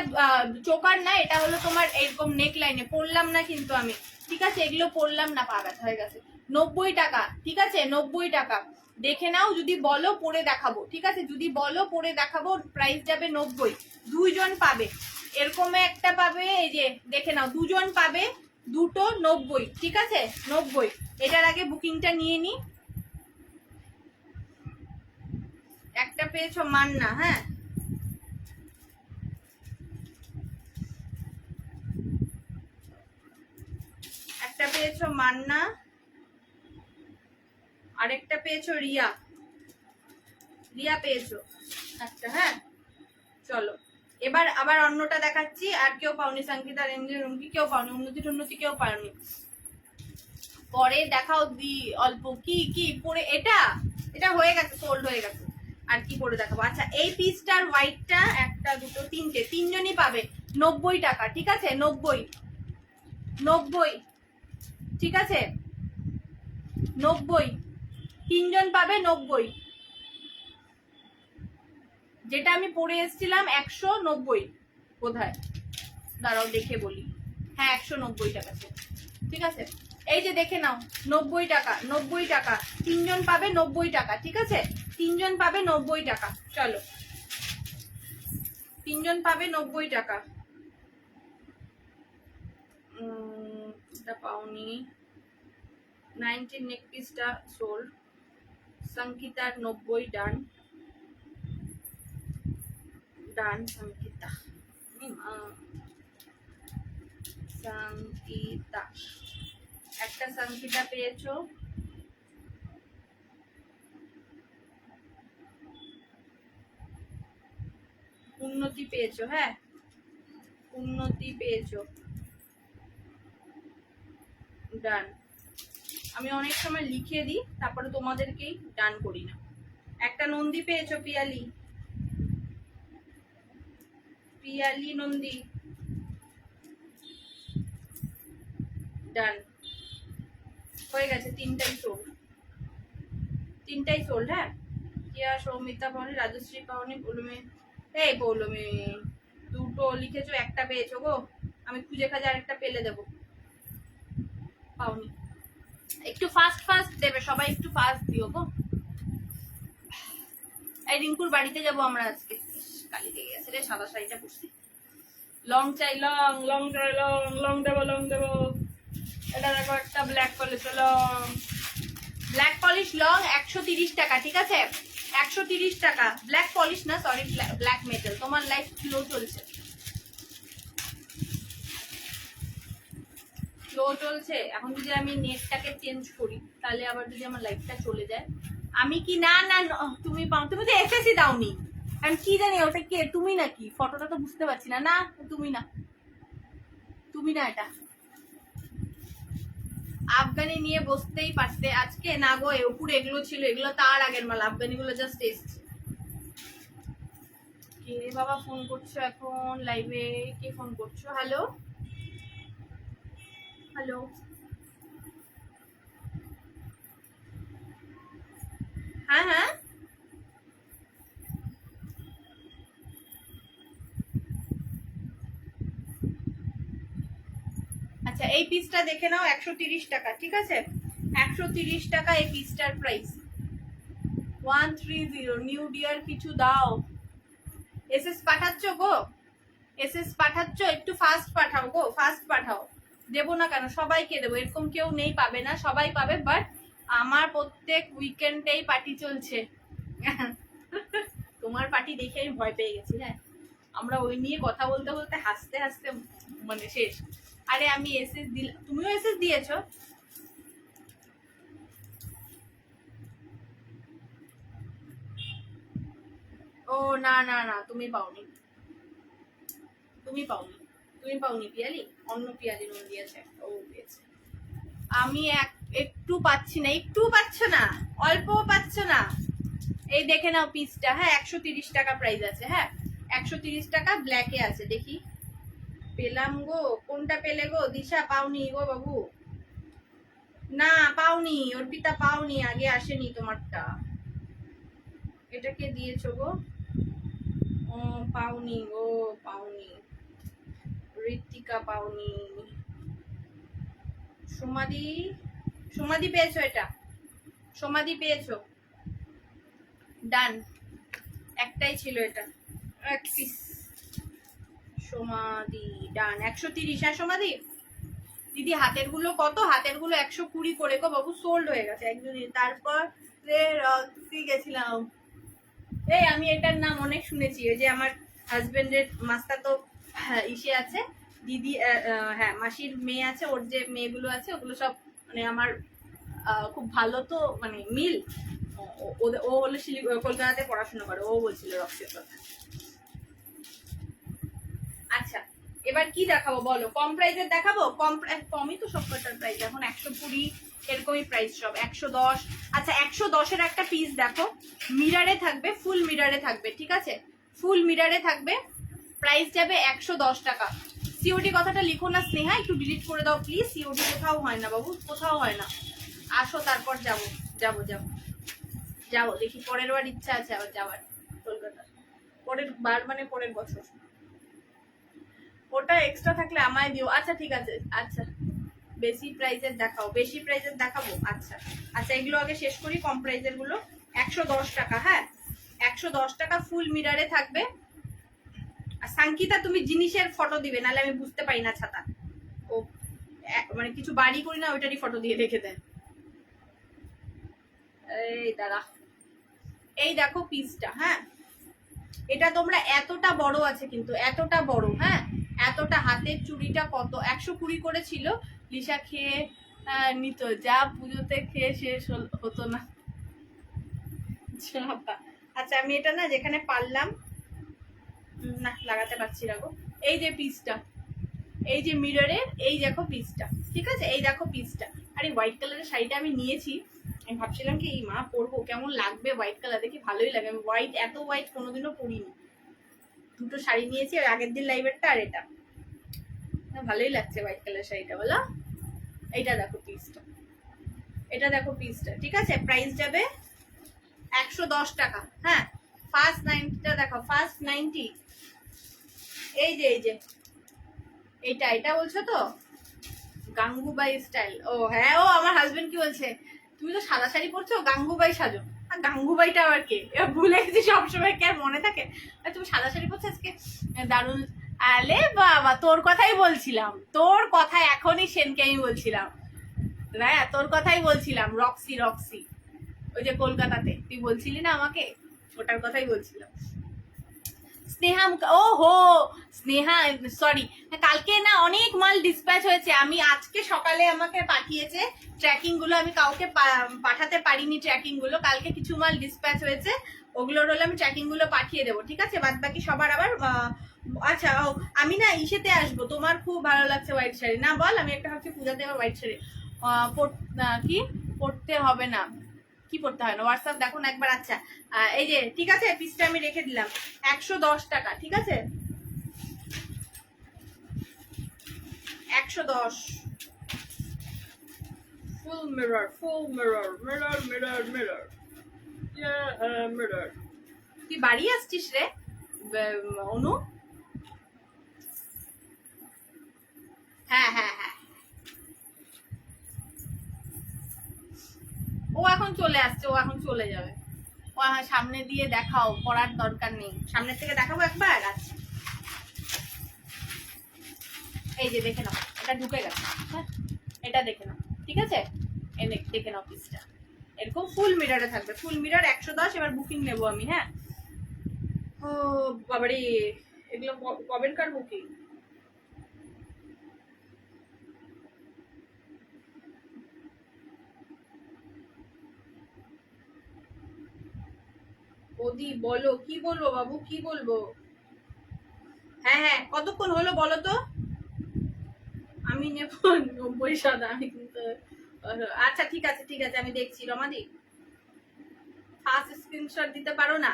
চোকার না, এটা হলো তোমার এরকম নেক লাইনে, পরলাম না কিন্তু আমি, ঠিক আছে? এগুলো পরলাম না, পা ব্যথা হয়ে গেছে। 90 টাকা, ঠিক আছে? 90 টাকা দেখে নাও, যদি বলো পরে দেখাবো, ঠিক আছে? যদি বলো পরে দেখাবো, প্রাইস যাবে 90। দুইজন পাবে, এরকম একটা পাবে, এই যে দেখে নাও, দুজন পাবে, দুটো 90, ঠিক আছে? 90। এটার আগে বুকিংটা নিয়ে নি। একটা পেয়েছো মান্না, হ্যাঁ, একটা পেয়েছো মান্না, আরেকটা পেয়েছো রিয়া, রিয়া পেয়েছো একটা, হ্যাঁ। চলো এবার আবার অন্যটা দেখাচ্ছি। আর কেউ পাওনি, সংগীতা, রেঞ্জের রুমকি কেউ পাওনি, উন্নতি কেউ পাওনি, পরে দেখাও দি অল্প। কি কি পরে, এটা এটা হয়ে গেছে, সোল্ড হয়ে গেছে, আর কি পরে দেখাবো? আচ্ছা, এই পিসটার হোয়াইটটা, একটা দুটো তিনটে, তিনজনই পাবে 90 টাকা, ঠিক আছে? 90 90, ঠিক আছে? 90, তিনজন পাবে 90। যেটা আমি পরে এসেছিলাম 190 বোধহয়, দাঁড়াও দেখে বলি, হ্যাঁ 190 টাকা, ঠিক আছে? এই যে দেখে নাও, 90 টাকা, 90 টাকা, তিনজন পাবে 90 টাকা, ঠিক আছে? তিনজন পাবে 90 টাকা। চলো, তিনজন পাবে 90 টাকা। এটা পাওনি। 19 নেক পিসটা সোল্ড, সংকিতার 90 ডান, ডান সংকিতা, সংকিতা, একটা সংকিতা পেয়েছো। উন্নতি পেয়েছো, হ্যাঁ উন্নতি পেয়েছো, ডান। আমি অনেক সময় লিখে দিই, তারপরে তোমাদেরকেই ডান করি না। একটা নন্দী পেয়েছো, পিয়ালি, পিয়ালি নন্দী, ডান হয়ে গেছে। তিনটাই সোল্ড, তিনটাই সোল্ড, হ্যাঁ। কিয়া, সৌমিতা পাওনি, রাজশ্রী পাওনি, পৌলমি, এই পৌলমি দুটো লিখেছো, একটা পেয়েছো গো। আমি খুঁজে খাজে আরেকটা পেলে দেবো, পাওনি। একটু ফাস্ট ফাস্ট দেবে সবাই, একটু ফাস্ট দিও গো। এই রিঙ্কুর বাড়িতে যাবো আমরা আজকে, কালি লেগে গেছে রে, সাদা শাড়িটা পরছি। লং চাই, লং লং চাই, লং লং দেবো, লং দেবো। এটা দেখো, একটা black polish long, black polish long 130 টাকা, ঠিক আছে? 130 টাকা, ব্ল্যাক পলিশ না, সরি, ব্ল্যাক মেটাল। তোমার লাইফ স্লো চলছে, স্লো চলছে। এখন যদি আমি নেটটাকে চেঞ্জ করি, তাহলে আবার যদি আমার লাইফটা চলে যায়, আমি কি না না তুমি পাও, তুমি তো এসএসসি দাওনি। আমি কি জানি ওটা কে, তুমি নাকি? ফটোটা তো বুঝতে পারছি না। না তুমি না, তুমি না এটা। আফগানি নিয়ে বসতেই পারতে আজকে। না গো, উপরে এগুলো ছিল, এগুলো তার আগের মাল। আফগানি গুলো জাস্ট এসছে। কে বাবা ফোন করছো এখন লাইভে? কে ফোন করছো? হ্যালো হ্যালো, হ্যাঁ হ্যাঁ, আচ্ছা এই পিসটা দেখে নাও, 130 টাকা, ঠিক আছে? 130 টাকা এই পিসটার প্রাইস। 130। নিউ ডিয়ার কিছু দাও। এসএস পাঠাচ্ছ গো? এসএস পাঠাচ্ছ? একটু ফাস্ট পাঠাও গো, ফাস্ট পাঠাও। দেবো না কেন? সবাইকে দেবো, এরকম কেউ নেই পাবে না, সবাই পাবে। বাট আমার প্রত্যেক উইকেন্ডেই পার্টি চলছে। তোমার পার্টি দেখে আমি ভয় পেয়ে গেছি। হ্যাঁ, আমরা ওই নিয়ে কথা বলতে বলতে হাসতে হাসতে মানে শেষ। আরে আমি এসএস দিলাম, তুমিও এসএস দিয়েছো? ও না না না, তুমি পাওনি, তুমি পাওনি, তুমি পাওনি পিয়ালি। অন্য পিয়ালি নুন দিয়েছে, ও দিয়েছে। আমি একটু পাচ্ছি না, একটু পাচ্ছ না, অল্পও পাচ্ছ না। এই দেখে নাও পিসটা। হ্যাঁ 130 টাকা প্রাইস আছে। হ্যাঁ 130 টাকা ব্ল্যাকে আছে। দেখি পেলাম গো। কোনটা পেলে গো? দিশা পাওনি গো বাবু? না পাওনি, অর্পিতা পাওনি, আগে আসেনি তোমারটা। এটা কে দিয়েছো গো? ও পাওনি গো, পাওনি। ঋত্বিকা পাওনি। সমাধি, সমাধি পেয়েছো? এটা সমাধি পেয়েছো? ডান, একটাই ছিল এটা, এক পিস। সমাধি ডান, 130। হ্যাঁ সমাধি দিদি হাতের গুলো কত? হাতের গুলো 120 করে গো বাবু, সোল্ড হয়ে গেছে একজনই। তারপর রক্সি গেছিলাম। এই আমি এটার নাম অনেক শুনেছি, ওই যে আমার হাজবেন্ডের মাস্তা তো ইসে আছে দিদি, হ্যাঁ মাসির মেয়ে আছে, ওর যে মেয়েগুলো আছে ওগুলো সব মানে আমার খুব ভালো তো মানে মিল। ও হলো কলকাতাতে পড়াশোনা করে, ও বলছিল রক্সির কথা। আচ্ছা এবার কি দেখাবো বলো? কম প্রাইসের দেখাবো? কমই তো সব কটার প্রাইস এখন, 120 এরকমই প্রাইস সব। 110। আচ্ছা 110-এর একটা পিস দেখো, মিরারে থাকবে, ফুল মিরারে থাকবে, ঠিক আছে? ফুল মিরারে থাকবে, প্রাইস যাবে 110 টাকা। সিওডি কথাটা লিখো না স্নেহা, একটু ডিলিট করে দাও প্লিজ। সিওডি কোথাও হয় না বাবু, কোথাও হয় না। আসো তারপর যাবো, যাবো যাবো যাবো। দেখি পরের বার ইচ্ছা আছে আবার যাওয়ার কলকাতা, পরের বার মানে পরের বছর। ওটা এক্সট্রা থাকলে আমায় দিও। আচ্ছা ঠিক আছে, আচ্ছা বেশি প্রাইজের দেখাও, বেশি প্রাইজের দেখাবো। আচ্ছা আচ্ছা এগুলো আগে শেষ করি, কম প্রাইজের গুলো। 110 টাকা। হ্যাঁ 110 টাকা ফুল মিরারে থাকবে। আর সাংকিতা তুমি জিনিসের ফটো দিবে, নাহলে আমি বুঝতে পারি না ছাতা। ও মানে কিছু বাড়ি করি না, ওইটারই ফটো দিয়ে রেখে দেয়। এই দাঁড়া, এই দেখো পিসটা। হ্যাঁ এটা তোমরা, এতটা বড় আছে কিন্তু, এতটা বড়। হ্যাঁ এতটা। হাতের চুড়িটা কত? 120 করে ছিল। লিসা খেয়ে নিত, যা পুজোতে খেয়ে শেষ হতো না। আচ্ছা আমি এটা না যেখানে পারলাম না লাগাতে পারছি না গো। এই যে পিসটা, এই যে মিররের, এই দেখো পিসটা, ঠিক আছে? এই দেখো পিসটা। আর এই হোয়াইট কালারের শাড়িটা আমি নিয়েছি, আমি ভাবছিলাম কি এই মা পরবো, কেমন লাগবে হোয়াইট কালার, দেখি ভালোই লাগে। আমি হোয়াইট, এত হোয়াইট কোনোদিনও পরিনি। দুটো শাড়ি নিয়েছি, ওই আগের দিন লাইভেরটা আর এটা। ভালোই লাগছে হোয়াইট কালার শাড়িটা, বলো? এইটা দেখো পিসটা, এটা দেখো পিসটা, ঠিক আছে? প্রাইস যাবে 110 টাকা। হ্যাঁ ফার্স্ট 90টা দেখো, ফার্স্ট 90। এই যে এই যে এইটা, এটা বলছো তো গাঙ্গুবাই স্টাইল? ও হ্যাঁ, ও আমার হাজবেন্ড কি বলছে, তুমি তো সাদা শাড়ি পরছো, গাঙ্গুবাই সাজো। আর গাঙ্গুবাইটা আবার কে? ভুলে গেছি সবসময়, কে আর মনে থাকে? আর তুমি সাদা শাড়ি পরছো আজকে, দারুণ। আলে বাবা, তোর কথাই বলছিলাম, তোর কথা এখনই সেনকে আমি বলছিলাম। হ্যাঁ তোর কথাই বলছিলাম, রক্সি রক্সি, ওই যে কলকাতাতে তুই বলছিলি না আমাকে, ওটার কথাই বলছিলাম। স্নেহা ও হো স্নেহা, সরি, কালকে না অনেক মাল ডিসপ্যাচ হয়েছে। আমি আজকে সকালে আমাকে পাঠিয়েছে ট্র্যাকিং গুলো, আমি কাউকে পাঠাতে পারিনি ট্র্যাকিং গুলো। কালকে কিছু মাল ডিসপ্যাচ হয়েছে, ওগুলোর হলে আমি ট্র্যাকিং গুলো পাঠিয়ে দেবো, ঠিক আছে? বাদ বাকি সবার আবার আচ্ছা ও আমি না ইসেতে আসবো, তোমার খুব ভালো লাগছে হোয়াইট শাড়ি না? বল, আমি একটা ভাবছি পূজাতে আবার হোয়াইট শাড়ি কি পড়তে হবে না, কি পড়তে হয় না, হোয়াটসঅ্যাপ দেখো না একবার। আচ্ছা এই যে ঠিক আছে, পিসটা আমি রেখে দিলাম 110 টাকা, ঠিক আছে? 110 ফুল মিরর, ফুল mirror, mirror mirror mirror, mirror. তুই বাড়ি আসছিস রে অনু? হ্যাঁ হ্যাঁ হ্যাঁ, ও এখন চলে আসছে, ও এখন চলে যাবে। ও সামনে দিয়ে দেখাও, পড়ার দরকার নেই, সামনের থেকে দেখাবো একবার। আচ্ছা এই যে দেখে নাও, এটা ঢুকে গেছে, হ্যাঁ এটা দেখে নাও, ঠিক আছে? দেখে নাও পিসটা এরকম ফুল মিররে থাকবে, ফুল মিরর 110। এবার বুকিং নেবো আমি, হ্যাঁ? ও বাবারে, এগুলো কবেনকার বুকিং? ওদি বলো, কি বলবো বাবু, কি বলবো? হ্যাঁ হ্যাঁ, কতক্ষণ হলো বলো তো? আমি নেব 90 সাদা, আমি কিন্তু আচ্ছা ঠিক আছে ঠিক আছে, আমি দেখছি। রমাদি ফার্স্ট স্ক্রিনশট দিতে পারো না?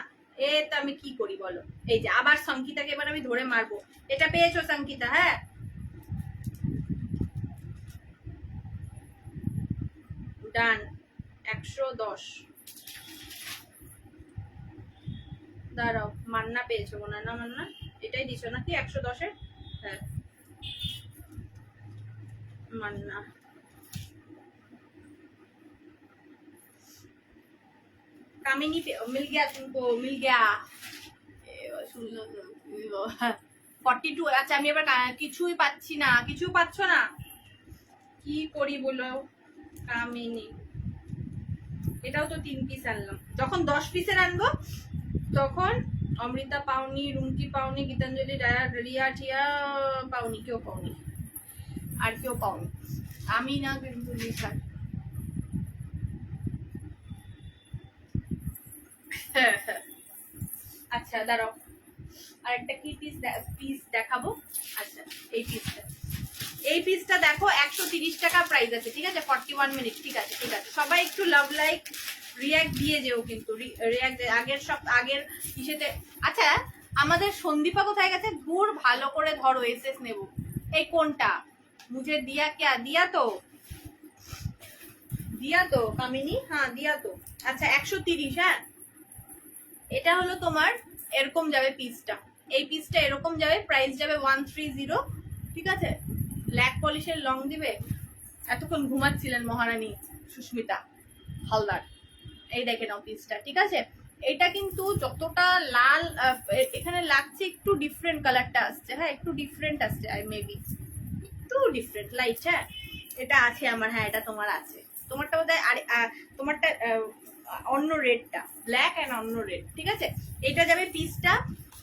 এটা আমি কি করি বলো? এই যে আবার সংকিতাকে এবার আমি ধরে মারবো। এটা পেয়েছো সংকিতা? হ্যাঁ ডান, 110। দাঁড়াও, মান্না পেয়েছো মনে হয় না? মান্না এটাই দিছো নাকি 110-এর? হ্যাঁ মান্না, कामिनी पे मिल गया तुमको, मिल गया 42। আচ্ছা আমি এবার কিছুই পাচ্ছি না, কিছু পাচ্ছ না, কি করি বলো? কামিনী, এটাও তো 3 পিস আনলাম, যখন 10 পিসের আনবো তখন অমৃতা পাওনি, রুমকি পাওনি, গীতাঞ্জলি, রিয়া টিয়া পাওনি, কেউ পাওনি, আর কেউ পাওনি। আমি না কিন্তু লিখার আচ্ছা দাঁড়াও, আর একটা কি পিস দেখাবো। আচ্ছা এই পিসটা দেখো 130 টাকা প্রাইস আছে, ঠিক আছে? 41 মিনিট, ঠিক আছে ঠিক আছে। সবাই একটু লাভ লাইক রিয়াক্ট দিয়ে যেও কিন্তু, রিয়াক্ট আগের ইসেতে। আচ্ছা আমাদের সন্দীপা কোথায় গেছে? দূর, ভালো করে ধরো, এসএস নেব। এই কোনটা মুঝে দিয়া क्या दिया তো কামিনী, হ্যাঁ দিয়া তো। আচ্ছা 130, হ্যাঁ এটা হলো তোমার, এরকম যাবে পিসটা, এই পিসটা এরকম যাবে, প্রাইস যাবে 130, ঠিক আছে? ব্ল্যাক পলিশের লং দিবে। এতক্ষণ ঘুমাচ্ছিলেন মহারানী সুস্মিতা হালদার। এই দেখে নাও পিসটা, ঠিক আছে? এটা কিন্তু যতটা লাল এখানে লাগছে, একটু ডিফারেন্ট কালারটা আসছে, হ্যাঁ একটু ডিফারেন্ট আসছে, মেবি একটু ডিফারেন্ট লাইট। হ্যাঁ এটা আছে আমার, হ্যাঁ এটা তোমার আছে, তোমারটা বোধহয় তোমারটা অন্য রেডটা, ব্ল্যাক এন্ড অন্য রেড, ঠিক আছে? এটা যাবে পিসটা,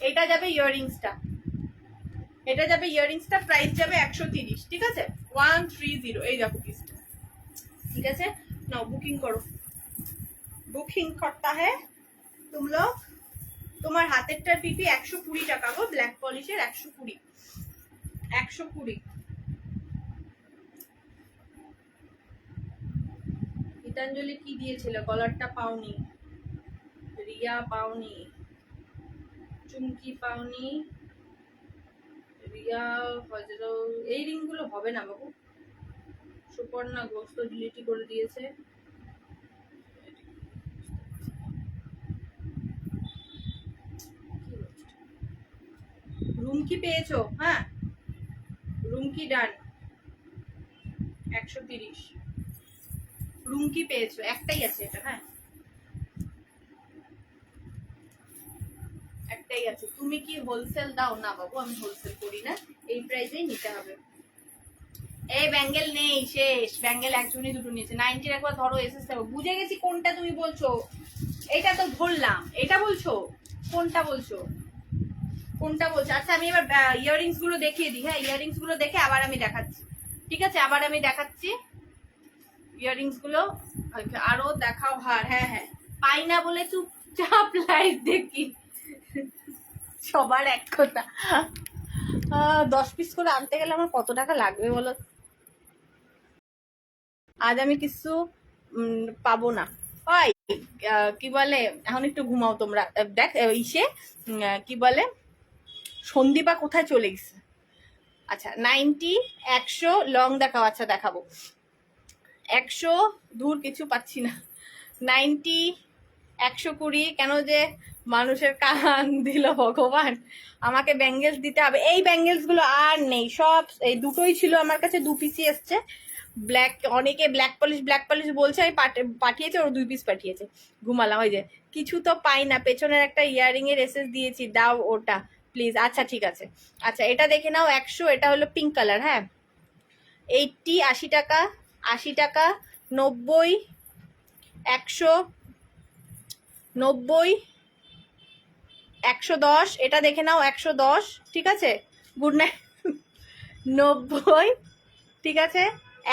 এটা যাবে ইয়াররিংসটা, এটা যাবে ইয়াররিংসটা, প্রাইস যাবে 130, ঠিক আছে? 130, এই দেখো পিসটা, ঠিক আছে? নাও বুকিং করো, বুকিং করতা হ্যাঁ তুম লোগ। তোমার হাতেরটার পিপি 120 টাকা গো, ব্ল্যাক পলিশের 120। গীতাঞ্জলি কি দিয়েছিল? কলারটা পাওনি, রিয়া পাওনি, চুমকি পাওনি, রিয়া হজরো, এই রিংগুলো হবে না বাবু। সুপর্ণা ঘোষ তো ডিলিটই করে দিয়েছে। রুমকি পেয়েছো? হ্যাঁ রুমকি ডান, 130 রুমকি পেয়েছো, একটাই আছে এটা, হ্যাঁ একটাই আছে। তুমি কি হোলসেল দাও? না বাবু আমি হোলসেল করি না, এই প্রাইসেই নিতে হবে। এই ব্যাঙ্গেল নেই, শেষ ব্যাঙ্গেল, একজনই দুটো নিয়েছে। 90 একবার ধরো, এসেছে বুঝে গেছি কোনটা তুমি বলছো, এটা তো ধরলাম, এটা বলছো, কোনটা বলছো? কোনটা বলছে? আচ্ছা আমি এবার ইয়াররিংস গুলো দেখিয়ে দিই। হ্যাঁ, ইয়াররিংস গুলো দেখে আবার আমি দেখাচ্ছি, ঠিক আছে? আবার আমি দেখাচ্ছি ইয়াররিংস গুলো। আচ্ছা, আরো দেখাও হার। হ্যাঁ হ্যাঁ, পাই না বলে চুপচাপ লাইভ দেখি, সবার এক কথা। 10 পিস করে আনতে গেলে আমার কত টাকা লাগবে বলো? আজ আমি কিছু পাবো না। ওই কি বলে, এখন একটু ঘুমাও তোমরা। দেখ ইসে কি বলে, সন্দীপা কোথায় চলে গেছে? আচ্ছা 90, 100 লং দেখাও। আচ্ছা দেখাবো। 100 দূর কিছু পাচ্ছি না। 90, 120, কেন যে মানুষের কান দিল ভগবান, আমাকে ব্যাঙ্গেলস দিতে হবে। এই ব্যাঙ্গেলস গুলো আর নেই, সব এই দুটোই ছিল আমার কাছে, 2 পিসই এসছে। ব্ল্যাক, অনেকে ব্ল্যাক পলিশ বলছে, আমি পাঠিয়েছে, ওর 2 পিস পাঠিয়েছে। ঘুমালাম। ওই যে কিছু তো পাই না, পেছনের একটা ইয়ারিং এর এসএস দিয়েছি, দাও ওটা প্লিজ। আচ্ছা ঠিক আছে। আচ্ছা এটা দেখে নাও 100, এটা হলো পিঙ্ক কালার। হ্যাঁ 80, 80 টাকা, 80 টাকা, 90, 100, 90, 110, এটা দেখে নাও 110, ঠিক আছে? Good night. 90, ঠিক আছে?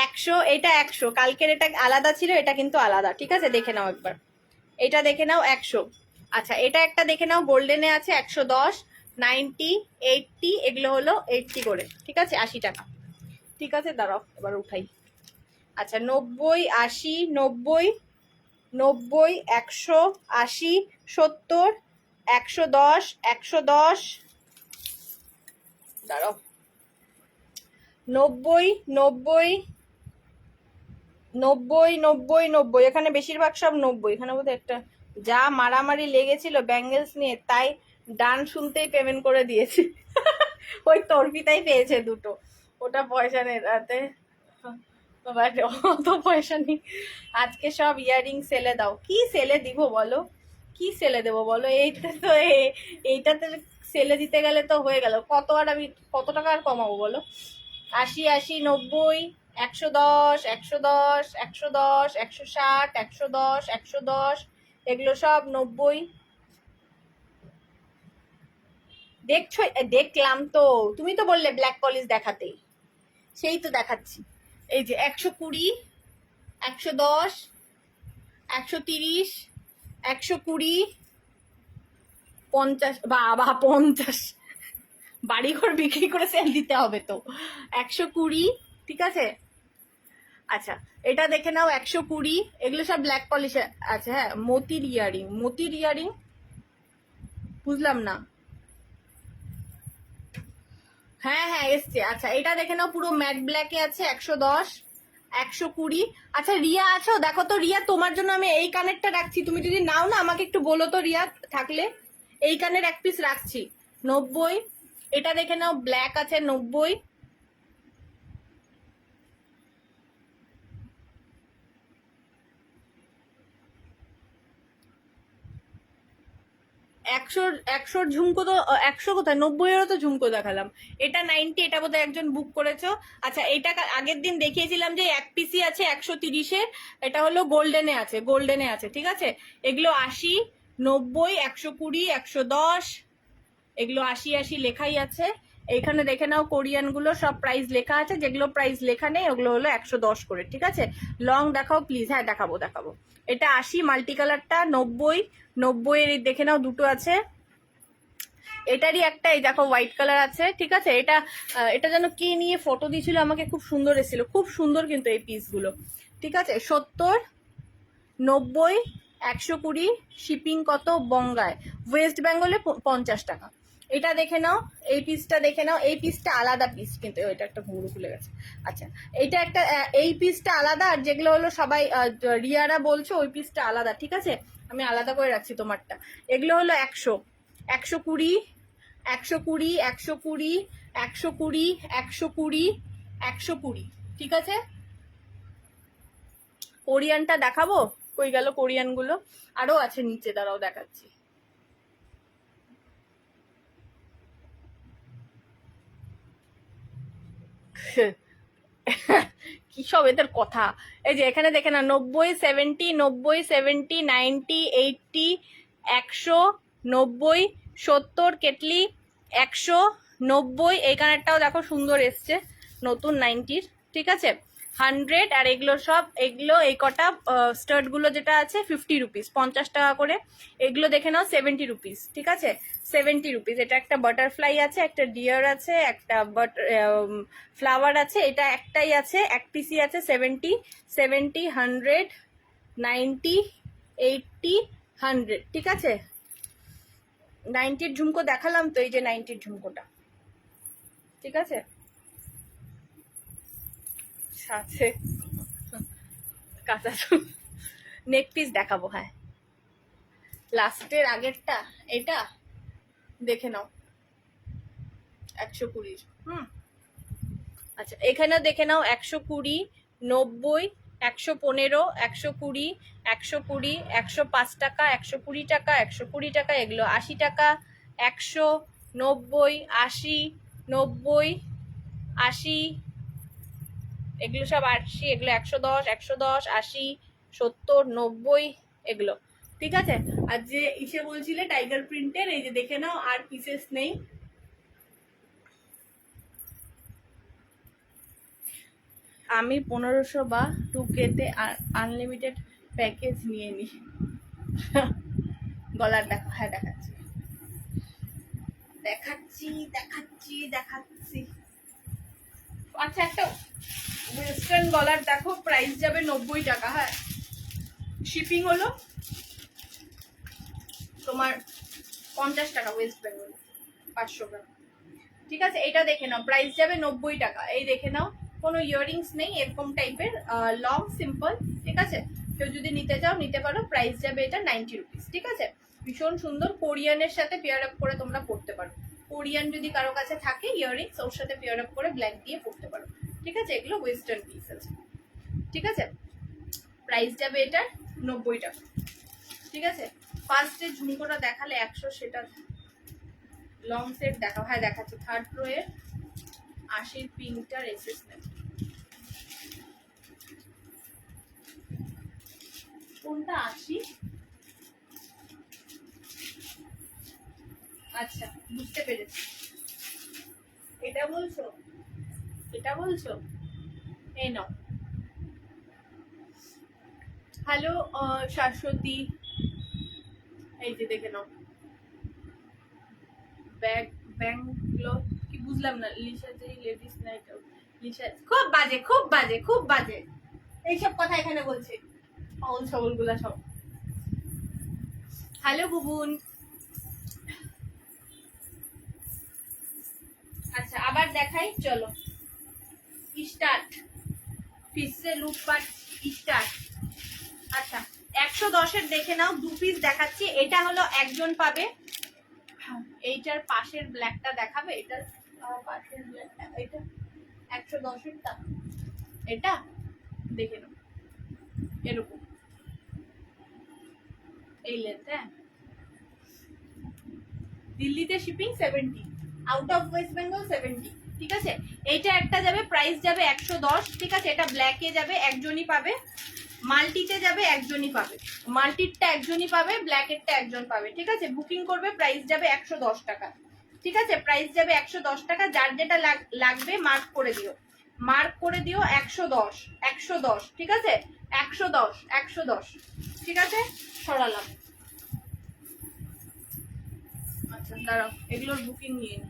100, এটা 100, কালকের এটা আলাদা ছিল, এটা কিন্তু আলাদা, ঠিক আছে? দেখে নাও একবার, এটা দেখে নাও 100। আচ্ছা এটা একটা দেখে নাও, গোল্ডেনে আছে 110, 90, 80, এগুলো হলো 80 করে, ঠিক আছে? 80 টাকা, ঠিক আছে? দাঁড়াও এবার উঠাই। আচ্ছা 90, 80, 90, 90, 100, 80, 70, 110, 110, দাঁড়াও 90, 90, 90, 90, 90, এখানে বেশিরভাগ সব 90। এখানে বোধহয় একটা যা মারামারি লেগেছিল ব্যাঙ্গেলস নিয়ে, তাই ডান শুনতেই পেমেন্ট করে দিয়েছি। ওই তর্পিতাই পেয়েছে দুটো, ওটা পয়সা নেই তাতে, অত পয়সা নেই। আজকে সব ইয়ারিং সেলে দাও। কি সেলে দিব বলো, কি সেলে দেবো বলো? এইটা তো এইটাতে সেলে দিতে গেলে তো হয়ে গেল, কত আর আমি কত টাকা আর কমাবো বলো? 80, 80, 90, 110, 110, 110, 160, 110, 110, এগুলো সব 90। দেখছো? দেখলাম তো, তুমি তো বললে ব্ল্যাক পলিশ দেখাতে, সেই তো দেখাচ্ছি। এই যে 120, 110, 130, 120, 50, বাবা 50, বাড়িঘর বিক্রি করে সেল দিতে হবে তো। 120, ঠিক আছে? আচ্ছা এটা দেখে নাও 120, এগুলো সব ব্ল্যাক পলিশ আছে। হ্যাঁ মোতির ইয়ারিং, মোতির ইয়ারিং, বুঝলাম না। হ্যাঁ হ্যাঁ এসছে। আচ্ছা এটা দেখে নাও, পুরো ম্যাট ব্ল্যাকে আছে, 110, 120। আচ্ছা রিয়া আছো? দেখো তো রিয়া, তোমার জন্য আমি এই কানেরটা রাখছি, তুমি যদি নাও না আমাকে একটু বলো তো রিয়া, থাকলে এই কানের 1 পিস রাখছি। 90, এটা দেখে নাও ব্ল্যাক আছে, 90, 100 ঝুমকো তো, 100 কোথায়, 90-এরও তো ঝুমকো দেখালাম। এটা 90, এটা বোধহয় একজন বুক করেছো। আচ্ছা এটা আগের দিন দেখিয়েছিলাম যে 1 পিসি আছে 130-এর, এটা হলো গোল্ডেনে আছে, গোল্ডেনে আছে, ঠিক আছে? এগুলো 80, 90, 120, 110, এগুলো 80, 80 লেখাই আছে। এইখানে দেখে নাও কোরিয়ান গুলো সব প্রাইস লেখা আছে, যেগুলো প্রাইস লেখা নেই ওগুলো হলো 110 করে, ঠিক আছে? লং দেখাও প্লিজ। হ্যাঁ দেখাবো দেখাবো। এটা 80, মাল্টি কালারটা 90, 90 এর দেখে নাও দুটো আছে। এটারই একটা এই দেখো হোয়াইট কালার আছে, ঠিক আছে? এটা এটা যেন কি নিয়ে ফটো দিয়েছিল আমাকে, খুব সুন্দর এসেছিল, খুব সুন্দর কিন্তু এই পিসগুলো, ঠিক আছে? 70, 90, 120, শিপিং কত বঙ্গায়, ওয়েস্ট বেঙ্গলে 50 টাকা। এটা দেখে নাও, এই পিসটা দেখে নাও, এই পিসটা আলাদা পিস কিন্তু, এটা একটা ঘুরু খুলে গেছে। আচ্ছা এইটা একটা, এই পিসটা আলাদা, আর যেগুলো হলো সবাই রিয়ারা বলছো ওই পিসটা আলাদা, ঠিক আছে? আমি আলাদা করে রাখছি তোমারটা। এগুলো হলো 100, 120, 120, 120, 120, 120, 120, ঠিক আছে? কোরিয়ানটা দেখাবো, কই গেল কোরিয়ান গুলো? আরো আছে নিচে, দাঁড়াও দেখাচ্ছি। কি সব এদের কথা। এই যে এখানে দেখে না, 90, 70, 90, 70, 90, 80, 100, 90, 70 কেটলি, 190। এই কানেরটাও দেখো সুন্দর এসছে, নতুন 90-র, ঠিক আছে। 100। আর এগুলো সব, এগুলো এই কটা স্টার্ট গুলো যেটা আছে 50 রুপিস, 50 টাকা করে। এগুলো দেখে নাও 70 রুপিস, ঠিক আছে, 70 রুপিস। এটা একটা বাটারফ্লাই আছে, একটা ডিয়ার আছে, একটা ফ্লাওয়ার আছে, এটা একটাই আছে, এক পিসি আছে। 70, 70, 100, 90, 80, 100, ঠিক আছে। 90-র ঝুমকো দেখালাম তো, এই যে 90-র ঝুমকোটা, ঠিক আছে। সাথে কাঁচা নেক পিস দেখাবো, হ্যাঁ। লাস্টের আগেরটা এটা দেখে নাও, 120। আচ্ছা, এখানেও দেখে নাও 120, 90, 115, 120, 120, 105 টাকা, 120 টাকা, 120 টাকা, এগুলো 80 টাকা, 100, 90, 80, 90, 80, এগুলো সব 80, এগুলো 110, 110, 80, 70, 90, এগুলো, ঠিক আছে। আর যে ইসে বলছিলে টাইগার প্রিন্টের, এই যে দেখে নাও, আর পিসেস নেই। আমি 1500 বা 2K-তে আনলিমিটেড প্যাকেজ নিয়ে নি। গলার দেখো, হ্যাঁ দেখাচ্ছি দেখাচ্ছি দেখাচ্ছি দেখাচ্ছি। আচ্ছা, একটা ওয়েস্টার্ন গলার দেখো, প্রাইস যাবে 90 টাকা, হ্যাঁ। শিপিং হলো তোমার 50 টাকা, ওয়েস্ট বেঙ্গল 500 গ্রাম, ঠিক আছে। এটা দেখে নাও, প্রাইস যাবে 90 টাকা। এই দেখে নাও, কোনো ইয়াররিংস নেই, এরকম টাইপের লং সিম্পল, ঠিক আছে। কেউ যদি নিতে চাও নিতে পারো, প্রাইস যাবে এটা 90 রুপিস, ঠিক আছে। ভীষণ সুন্দর, কোরিয়ানের সাথে পেয়ার আপ করে তোমরা পড়তে পারো। কোরিয়ান যদি কারো কাছে থাকে ইয়াররিংস, ওর সাথে পেয়ার আপ করে ব্ল্যাক দিয়ে পড়তে পারো, ঠিক আছে। এগুলো ওয়েস্টার্ন পিস আছে, ঠিক আছে। প্রাইস যাবে এটা 90 টাকা, ঠিক আছে। ফার্স্টে ঝুমকোটা দেখালে 100, সেটা লং সেট দেখাও, হ্যাঁ দেখাচ্ছি। থার্ড রো এর 80-র পিঙ্কটার এসএস নেব, কোনটা 80? আচ্ছা, বুঝতে পেরেছি, এটা বলছো, এটা বলছো, এই নাও। হ্যালো শাশ্বতী, এই যে দেখে নাও, ব্যাংগুলো কি বুঝলাম না। লিসা যে লেডিস নাইট আউট, লিসা খুব বাজে, খুব বাজে, খুব বাজে এইসব কথা এখানে বলছে, পাউল ছাগল গুলা সব। হ্যালো বুবুন। আচ্ছা, আবার দেখাই, চলো স্টার্ট। পিসে লুটপাট স্টার্ট। আচ্ছা, 110-এর দেখে নাও, 2 পিস দেখাচ্ছি। এটা হলো একজন পাবে, এইটার পাশের ব্ল্যাকটা দেখাবে, এটার পাশের ব্ল্যাকটা, এটা 110-এরটা, এটা দেখে নাও, এরকম এই লেন্থ, হ্যাঁ। দিল্লিতে shipping 70, out of West Bengal 70, ঠিক আছে। এইটা একটা যাবে, প্রাইস যাবে 110, ঠিক আছে। এটা ব্ল্যাকে যাবে, একজনই পাবে। মাল্টিতে যাবে, একজনই পাবে। মাল্টিরটা একজনই পাবে, ব্ল্যাকেরটা একজন পাবে, ঠিক আছে। বুকিং করবে, প্রাইস যাবে 110 টাকা, ঠিক আছে। প্রাইস যাবে 110 টাকা। যার যেটা লাগবে মার্ক করে দিও, মার্ক করে দিও 110, 110, ঠিক আছে। 110, 110, ঠিক আছে। সরালাম। আচ্ছা দাঁড়াও, এগুলোর বুকিং নিয়ে নি।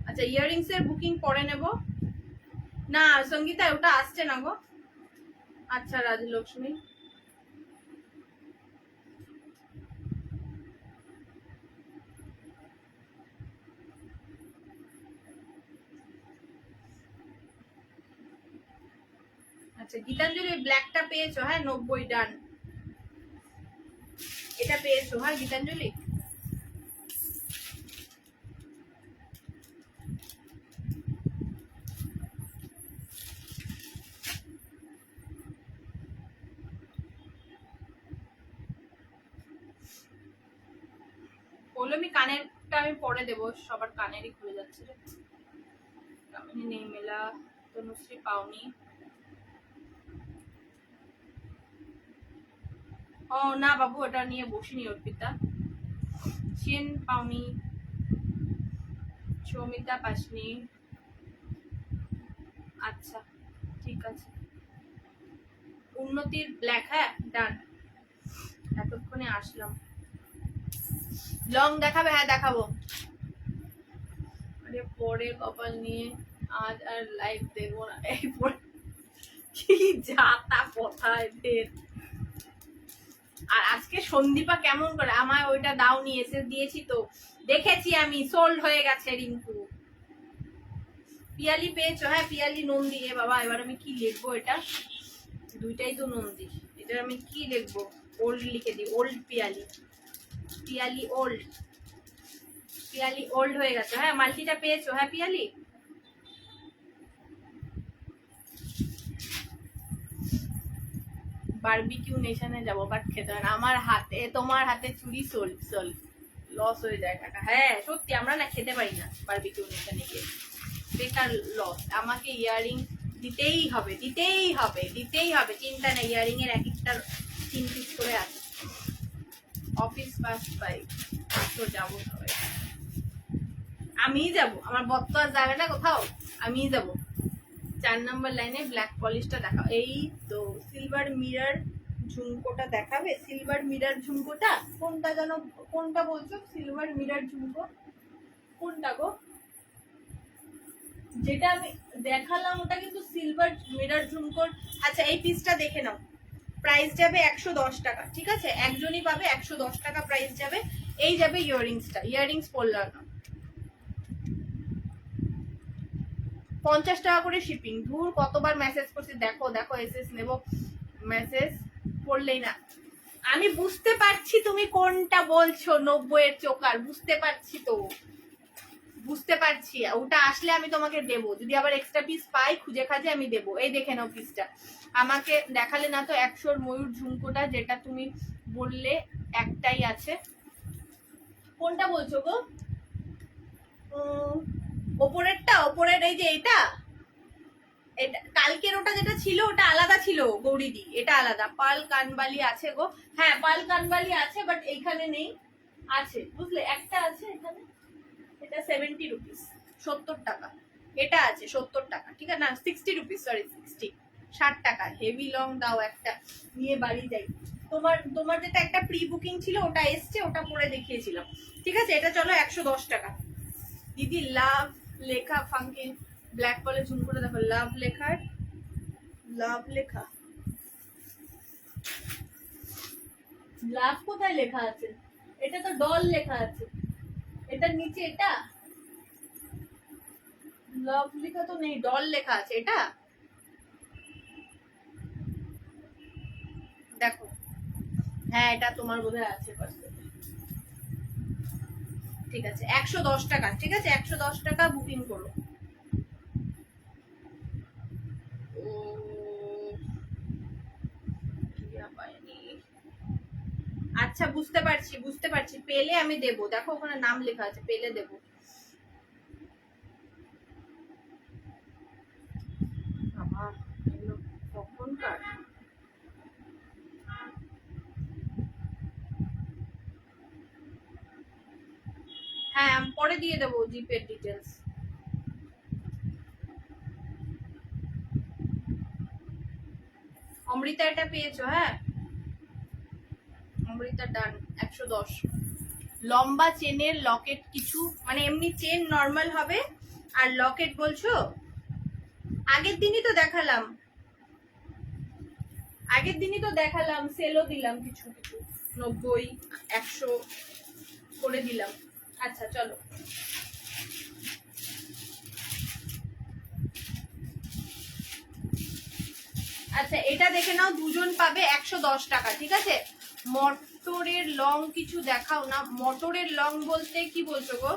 আচ্ছা, ইয়াররিংস এর বুকিং পরে নেব না, সঙ্গীতা ওটা আসছে না গো। আচ্ছা রাজলক্ষ্মী, আচ্ছা গীতাঞ্জলি ব্ল্যাকটা পেয়েছো, হ্যাঁ 90, ডান। এটা পেয়েছো, হ্যাঁ গীতাঞ্জলি। বললো আমি কানেরটা আমি পরে দেবো, সবার কানেরই খুলে যাচ্ছে রে। কামিনী নেই মেলা, তনুশ্রী পাওনি। ও না বাবু, ওটা নিয়ে বসিনি অর্পিতা। চেন পাওনি, সৌমিতা পাসনি। আচ্ছা ঠিক আছে। উন্নতির ব্ল্যাক, হ্যাঁ ডান। এতক্ষণে আসলাম। লং দেখাবে? হ্যাঁ দেখাবো। আরে পরে কপাল নিয়ে আজ আর লাইভ দেবো না। এই কি যাতা কথা এদের। আর আজকে সন্দীপা কেমন করে আমায় ওইটা দাওনি, এসে দিয়েছি তো, দেখেছি আমি, সোল্ড হয়ে গেছে রিঙ্কু। পিয়ালি পেয়েছো? হ্যাঁ পিয়ালি নন্দী। এ বাবা, এবার আমি কি লিখবো? এটা দুইটাই তো নন্দী, এটা আমি কি লিখবো? ওল্ড লিখে দিই, old Piyali. Piyali old, Piyali old হয়ে গেছে। হ্যাঁ মাল্টিটা পেয়েছো? হ্যাঁ পিয়ালি। বারবিকিউ নেশনে যাবো, বাট খেতে হয় না। আমার হাতে, তোমার হাতে চুরি সোল লস হয়ে যায় টাকা। হ্যাঁ সত্যি, আমরা না খেতে পারি না বারবিকিউ নেশনে গিয়ে, বেকার লস। আমাকে ইয়ারিং দিতেই হবে, দিতেই হবে, দিতেই হবে, চিন্তা নেই। ইয়ারিং এর এক একটা 3 পিস করে আছে। অফিস পাস পাই তো যাবো সবাই। আমিই যাবো, আমার বর তো আর যাবে না কোথাও, আমিই যাবো। 4 নম্বর লাইনে ব্ল্যাক পলিশটা দেখাও। এই তো সিলভার মিরর ঝুমকোটা দেখাবে। সিলভার মিরর ঝুমকোটা কোনটা জানো? কোনটা বলছো? সিলভার মিরর ঝুমকো কোনটা গো? যেটা আমি দেখালাম ওটা কিন্তু সিলভার মিরর ঝুমকোর। আচ্ছা এই পিসটা দেখে নাও, প্রাইস যাবে 110 টাকা, ঠিক আছে? একজনই পাবে, 110 টাকা প্রাইস যাবে। এই যাবে ইয়াররিংসটা, ইয়াররিংস পড়লাম না, 50 টাকা করে শিপিং। ধুর কতবার মেসেজ করছি, দেখো দেখো এসএস নেব, মেসেজ পড়লেই না। আমি বুঝতে পারছি তুমি কোনটা বলছো, 90 এর চোকার, বুঝতে পারছি তো, বুঝতে পারছি। ওটা আসলে আমি তোমাকে দেবো, যদি আবার এক্সট্রা পিস পাই খুঁজে খাজে আমি দেবো। এই দেখে নাও পিসটা, আমাকে দেখালে না তো 100 ময়ূর ঝুমকোটা, যেটা তুমি বললে একটাই আছে। কোনটা বলছো গো? ওপরেরটা, ওপরের এই যে এটা, এটা কালকের ওটা যেটা ছিল ওটা আলাদা ছিল গৌরীদি, এটা আলাদা। পাল কানবালি আছে গো, হ্যাঁ পাল কানবালি আছে, বাট এইখানে নেই। আছে বুঝলে, একটা আছে এখানে, এটা 70 রুপিস, 70 টাকা। এটা আছে 70 টাকা, ঠিক আছে? না 60 রুপিস, সরি 60 টাকা। হেভি লং দাও একটা, নিয়ে বাড়ি যাই। তোমার তোমার যেটা একটা প্রি বুকিং ছিল ওটা এসছে, ওটা পরে দেখিয়েছিলাম, ঠিক আছে? এটা চলো 110 টাকা। দিদি লাভ লেখা ফাঙ্কি ব্ল্যাক বলে ঝুম করে দেখো, লাভ লেখার, লাভ লেখা, লাভ কোথায় লেখা আছে? এটা তো ডল লেখা আছে, এটার নিচে এটা লাভ লেখা তো নেই, ডল লেখা আছে। এটা দেখো, হ্যাঁ এটা তোমার বোধহয় আছে পাশে। ঠিক আছে 110 টাকা, ঠিক আছে 110 টাকা বুকিং করো। আচ্ছা বুঝতে পারছি, বুঝতে পারছি, পেলে আমি দেবো। দেখো ওখানে নাম লেখা আছে, পেলে দেবো। কখনকার হ্যাঁ আমি পরে দিয়ে দেবো জিপের ডিটেলস। অমৃতা এটা পেয়েছো? হ্যাঁ অমৃতা ডান, 110। লম্বা চেনের লকেট কিছু, মানে এমনি চেন নর্মাল হবে, আর লকেট বলছো? আগের দিনই তো দেখালাম, আগের দিনই তো দেখালাম, সেলও দিলাম কিছু কিছু, 90 100 করে দিলাম। আচ্ছা চলো, আচ্ছা এটা দেখে নাও, দুজন পাবে 110 টাকা, ঠিক আছে? মটরের লং কিছু দেখাও না। মটরের লং বলতে কি বলছো গো?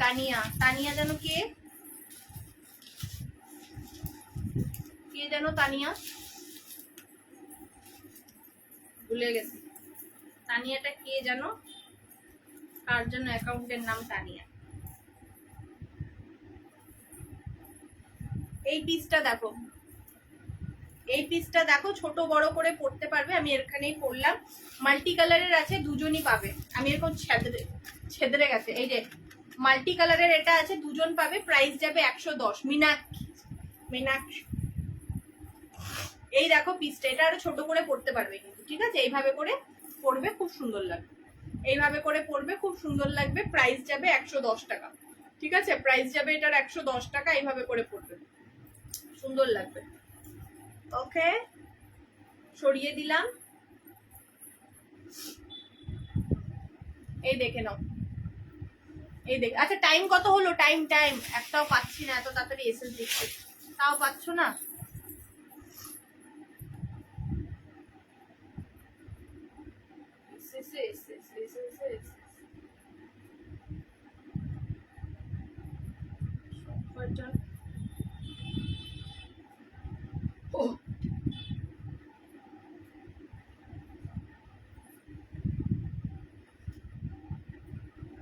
তানিয়া, তানিয়া যেন কে, কে যেন তানিয়া, ভুলে গেছি। তানিয়াটা কে জানো? কার জন্য অ্যাকাউন্টের নাম তানিয়া? এই পিসটা দেখো, এই পিসটা দেখো ছোট বড় করে পরতে পারবে, আমি এখানেই পরলাম। মাল্টি কালারের আছে, দুজনই পাবে। আমি এরকম ছেদরে গেছে, এই যে মাল্টি কালারের এটা আছে, দুজন পাবে। প্রাইস যাবে 110। মিনাক্ষী এই দেখো পিসটা, এটা আরো ছোট করে পরতে পারবে কিন্তু, ঠিক আছে? এইভাবে করে পরবে, খুব সুন্দর লাগবে। এইভাবে করে পরবে, খুব সুন্দর লাগবে। প্রাইস যাবে 110 টাকা, ঠিক আছে? প্রাইস যাবে এটার 110 টাকা। এইভাবে করে পরবে, সুন্দর লাগবে। ওকে, সরিয়ে দিলাম। এই দেখে নাও, এই দেখ। আচ্ছা টাইম কত হলো? টাইম একটাও পাচ্ছি না, এত তাড়াতাড়ি এসএস দিচ্ছে, তাও পাচ্ছ না?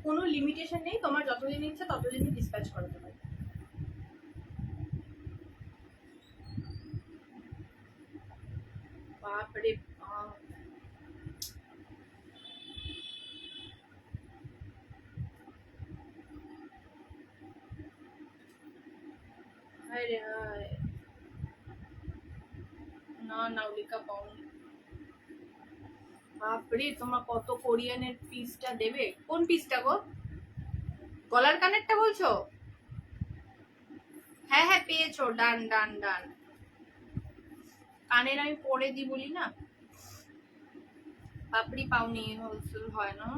কোনো লিমিটেশন নেই, তোমার যতদিন ইচ্ছা ততদিনই ডিসপ্যাচ করতে পারবে। বাপরে বাপ, আরে হায়, না নাউলিকা পাউনি। বাপরে, তোমার কত কোরিয়ানের পিসটা দেবে? কোন পিসটা গো? গলার কানেরটা বলছো? হ্যাঁ হ্যাঁ পেয়েছো, ডান ডান ডান। কানের আমি পরে দিই বলি না, পাপড়ি পাওনি, হোলসেল হয় না।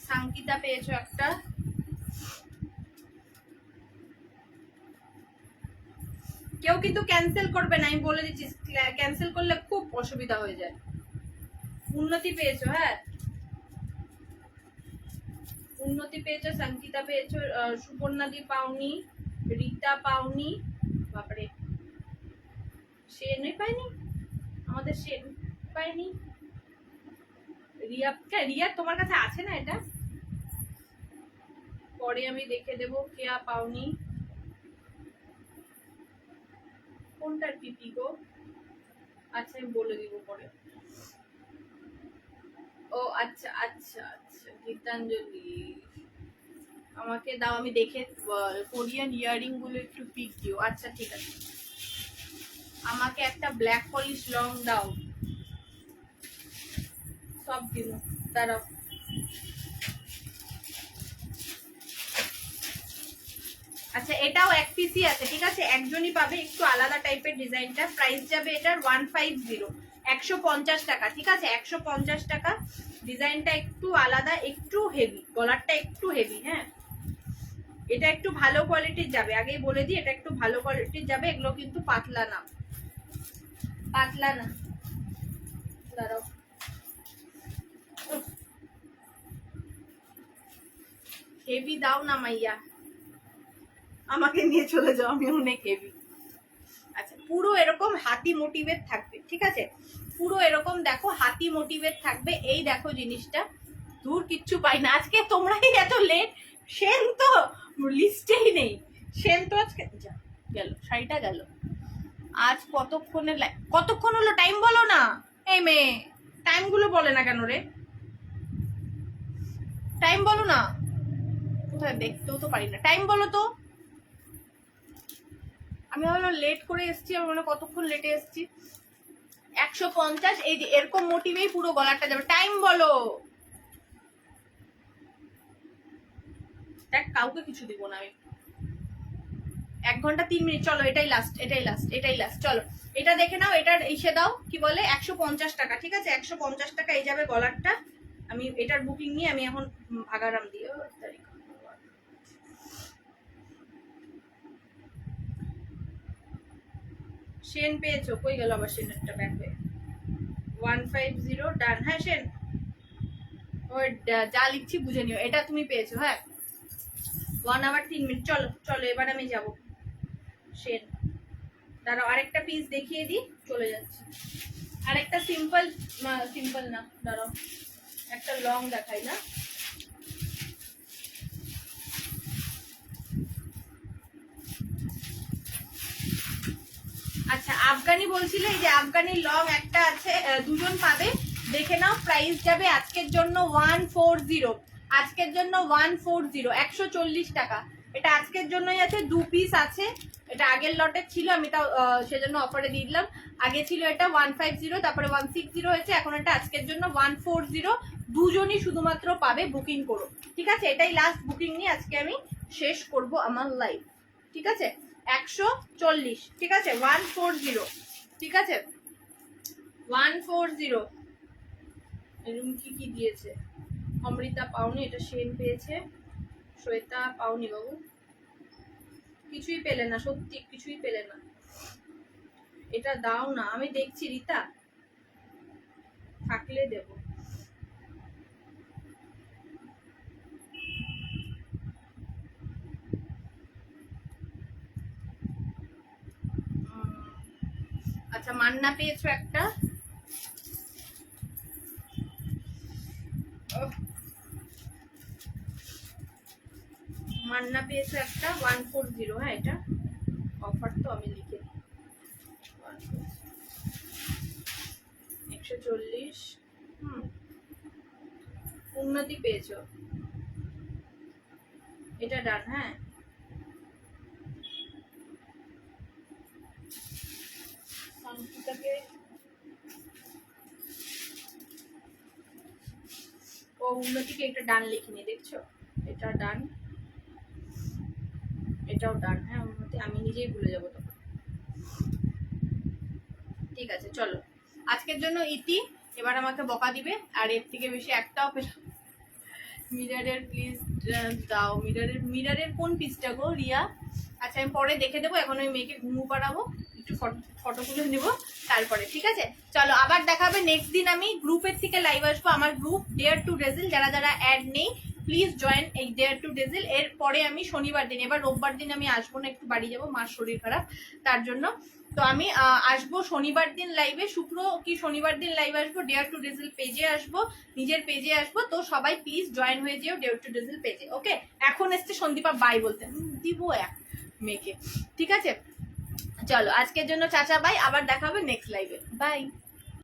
সাংকিতা পেয়েছো একটা। কেউ কিন্তু ক্যান্সেল করবে না, আমি বলে দিচ্ছি, ক্যান্সেল করলে খুব অসুবিধা হয়ে যায়। উন্নতি পেয়েছো, হ্যাঁ উন্নতি পেয়েছো, সংকিতা পেয়েছো, সুপর্ণাদি পাওনি, রীতা পাওনি। বাপরে, সেনই পাইনি, আমাদের সেন পাইনি। রিয়া, রিয়া তোমার কাছে আছে না এটা? পরে আমি দেখে দেবো। কেয়া পাওনি, কোনটার পিপি গো? আচ্ছা আমি বলে দিব পরে। ও আচ্ছা আচ্ছা আচ্ছা, গীতাঞ্জলি আমাকে দাও, আমি দেখে কোরিয়ান ইয়ারিং গুলো একটু পিক দিও। আচ্ছা ঠিক আছে, আমাকে একটা ব্ল্যাক পলিশ লং দাও, সব দিব, দাঁড়াও। আচ্ছা এটাও এক পিসই আছে, ঠিক আছে? একজনই পাবে, একটু আলাদা টাইপের ডিজাইনটা। প্রাইস যাবে এটার 150, 150 টাকা, ঠিক আছে? 150 টাকা। ডিজাইনটা একটু আলাদা, একটু হেভি, গলারটা একটু হেভি। হ্যাঁ, এটা একটু ভালো কোয়ালিটির যাবে, আগেই বলে দিই, এটা একটু ভালো কোয়ালিটির যাবে। এগুলো কিন্তু পাতলা না, পাতলা না। দাঁড়াও, হেভি দাও না মাইয়া, আমাকে নিয়ে চলে যাও, আমি অনেক হেভি। আচ্ছা, পুরো এরকম হাতি মোটিভের থাকবে, ঠিক আছে? পুরো এরকম দেখো হাতি মোটিভের থাকবে। এই দেখো জিনিসটা, দূর কিচ্ছু পাই না আজকে, তোমরাই এত লেট। সেন তো লিস্টেই নেই, সেন তো আজকে গেল, শাড়িটা গেল। আজ কতক্ষণ হলো? টাইম বলো না। এই মেয়ে, টাইম গুলো বলে না কেন রে? টাইম বলো না, কোথায় দেখতেও তো পারি না, টাইম বলো তো। আমি ভাবলাম লেট করে এসছি, আমি মনে কতক্ষণ লেটে এসছি। 150, এই যে এরকম মোটিভেই পুরো গলাটা যাবে। টাইম বলো। দেখ, কাউকে কিছু দিব না আমি। 1 ঘন্টা 3 মিনিট, চলো এটাই লাস্ট, এটাই লাস্ট, এটাই লাস্ট। চলো এটা দেখে নাও, এটার এসে দাও, কি বলে 150 টাকা, ঠিক আছে? 150 টাকা এই যাবে গলারটা। আমি এটার বুকিং নিয়ে আমি এখন আগারাম দিও তারিখ। সেন পেয়েছো? কই গেল আবার সেনেরটা? ব্যাক হয়ে 150 ডান। হ্যাঁ সেন, ওই যা লিখছি বুঝে নিও। এটা তুমি পেয়েছো, হ্যাঁ 1 আওয়ার 3 মিনিট। চলো চলো, এবার আমি যাব। সেন দাঁড়াও, আরেকটা পিস দেখিয়ে দিই, চলে যাচ্ছি। আরেকটা সিম্পল, সিম্পল না, দাঁড়াও একটা লং দেখাই না। আফগানি বলছিলে, এই যে আফগানি লং একটা আছে, দুজন পাবে, দেখে নাও। প্রাইস যাবে আজকের জন্য 140, আজকের জন্য 140, 140 টাকা। এটা আজকের জন্যই আছে, 2 পিস আছে। এটা আগের লটের ছিল, আমি তাও সেজন্য অফারে দিয়ে দিলাম। আগে ছিল এটা 150, তারপরে 160 হয়েছে, এখন এটা আজকের জন্য 140। দুজনই শুধুমাত্র পাবে, বুকিং করো, ঠিক আছে? এটাই লাস্ট বুকিং নিয়ে আজকে আমি শেষ করব আমার লাইভ, ঠিক আছে? 140, ঠিক আছে? 140, ঠিক আছে? 140। এরকম কি কি দিয়েছে? অমৃতা পাওনি, এটা সেন পেয়েছে। শ্বেতা পাওনি বাবু, কিছুই পেলে না, সত্যি কিছুই পেলে না। এটা দাও না, আমি দেখছি রিতা, থাকলে দেব। আচ্ছা, মান্না পেয়েছো একটা। মান্না পেয়েছো একটা 140। হ্যাঁ, এটা অফার তো, আমি লিখে দিই। 140। উন্নতি পেয়েছো, এটা ডান। হ্যাঁ, সংস্কৃতাকে ও উন্নতিকে একটা ডান লিখিনি, দেখছো? এটা ডান, এটাও ডান। হ্যাঁ উন্নতি, আমি নিজেই ভুলে যাবো তখন। ঠিক আছে, চলো আজকের জন্য ইতি। এবার আমাকে বকা দিবে, আর এর থেকে বেশি একটাও পেলাম। মিরারের প্লিজ দাও। মিরারের কোন পিসটা গো রিয়া? আচ্ছা, আমি পরে দেখে দেবো, এখন ওই মেয়েকে ঘুমু পাড়াবো, একটু ফটো তুলে নেবো তারপরে, ঠিক আছে? চলো, আবার দেখা হবে নেক্সট দিন। আমি গ্রুপের থেকে লাইভ আসবো, আমার গ্রুপ ডেয়ার টু ডেজিল। যারা যারা অ্যাড নেই প্লিজ জয়েন এই ডেয়ার টু ডেজিল। এরপরে আমি শনিবার দিন, এবার রোববার দিন আমি আসবো না, একটু বাড়ি যাবো, মার শরীর খারাপ তার জন্য। তো আমি আসবো শনিবার দিন লাইভে, শুক্র কি শনিবার দিন লাইভ আসবো, ডেয়ার টু ডেজিল পেজে আসবো, নিজের পেজে আসবো। তো সবাই প্লিজ জয়েন হয়ে যেও ডেয়ার টু ডেজিল পেজে, ওকে? এখন এসছে সন্দীপা বাই বলতে, দিব এক মেয়েকে, ঠিক আছে? চলো আজকের জন্য চাচা বাই, আবার দেখা হবে নেক্সট লাইভে, বাই।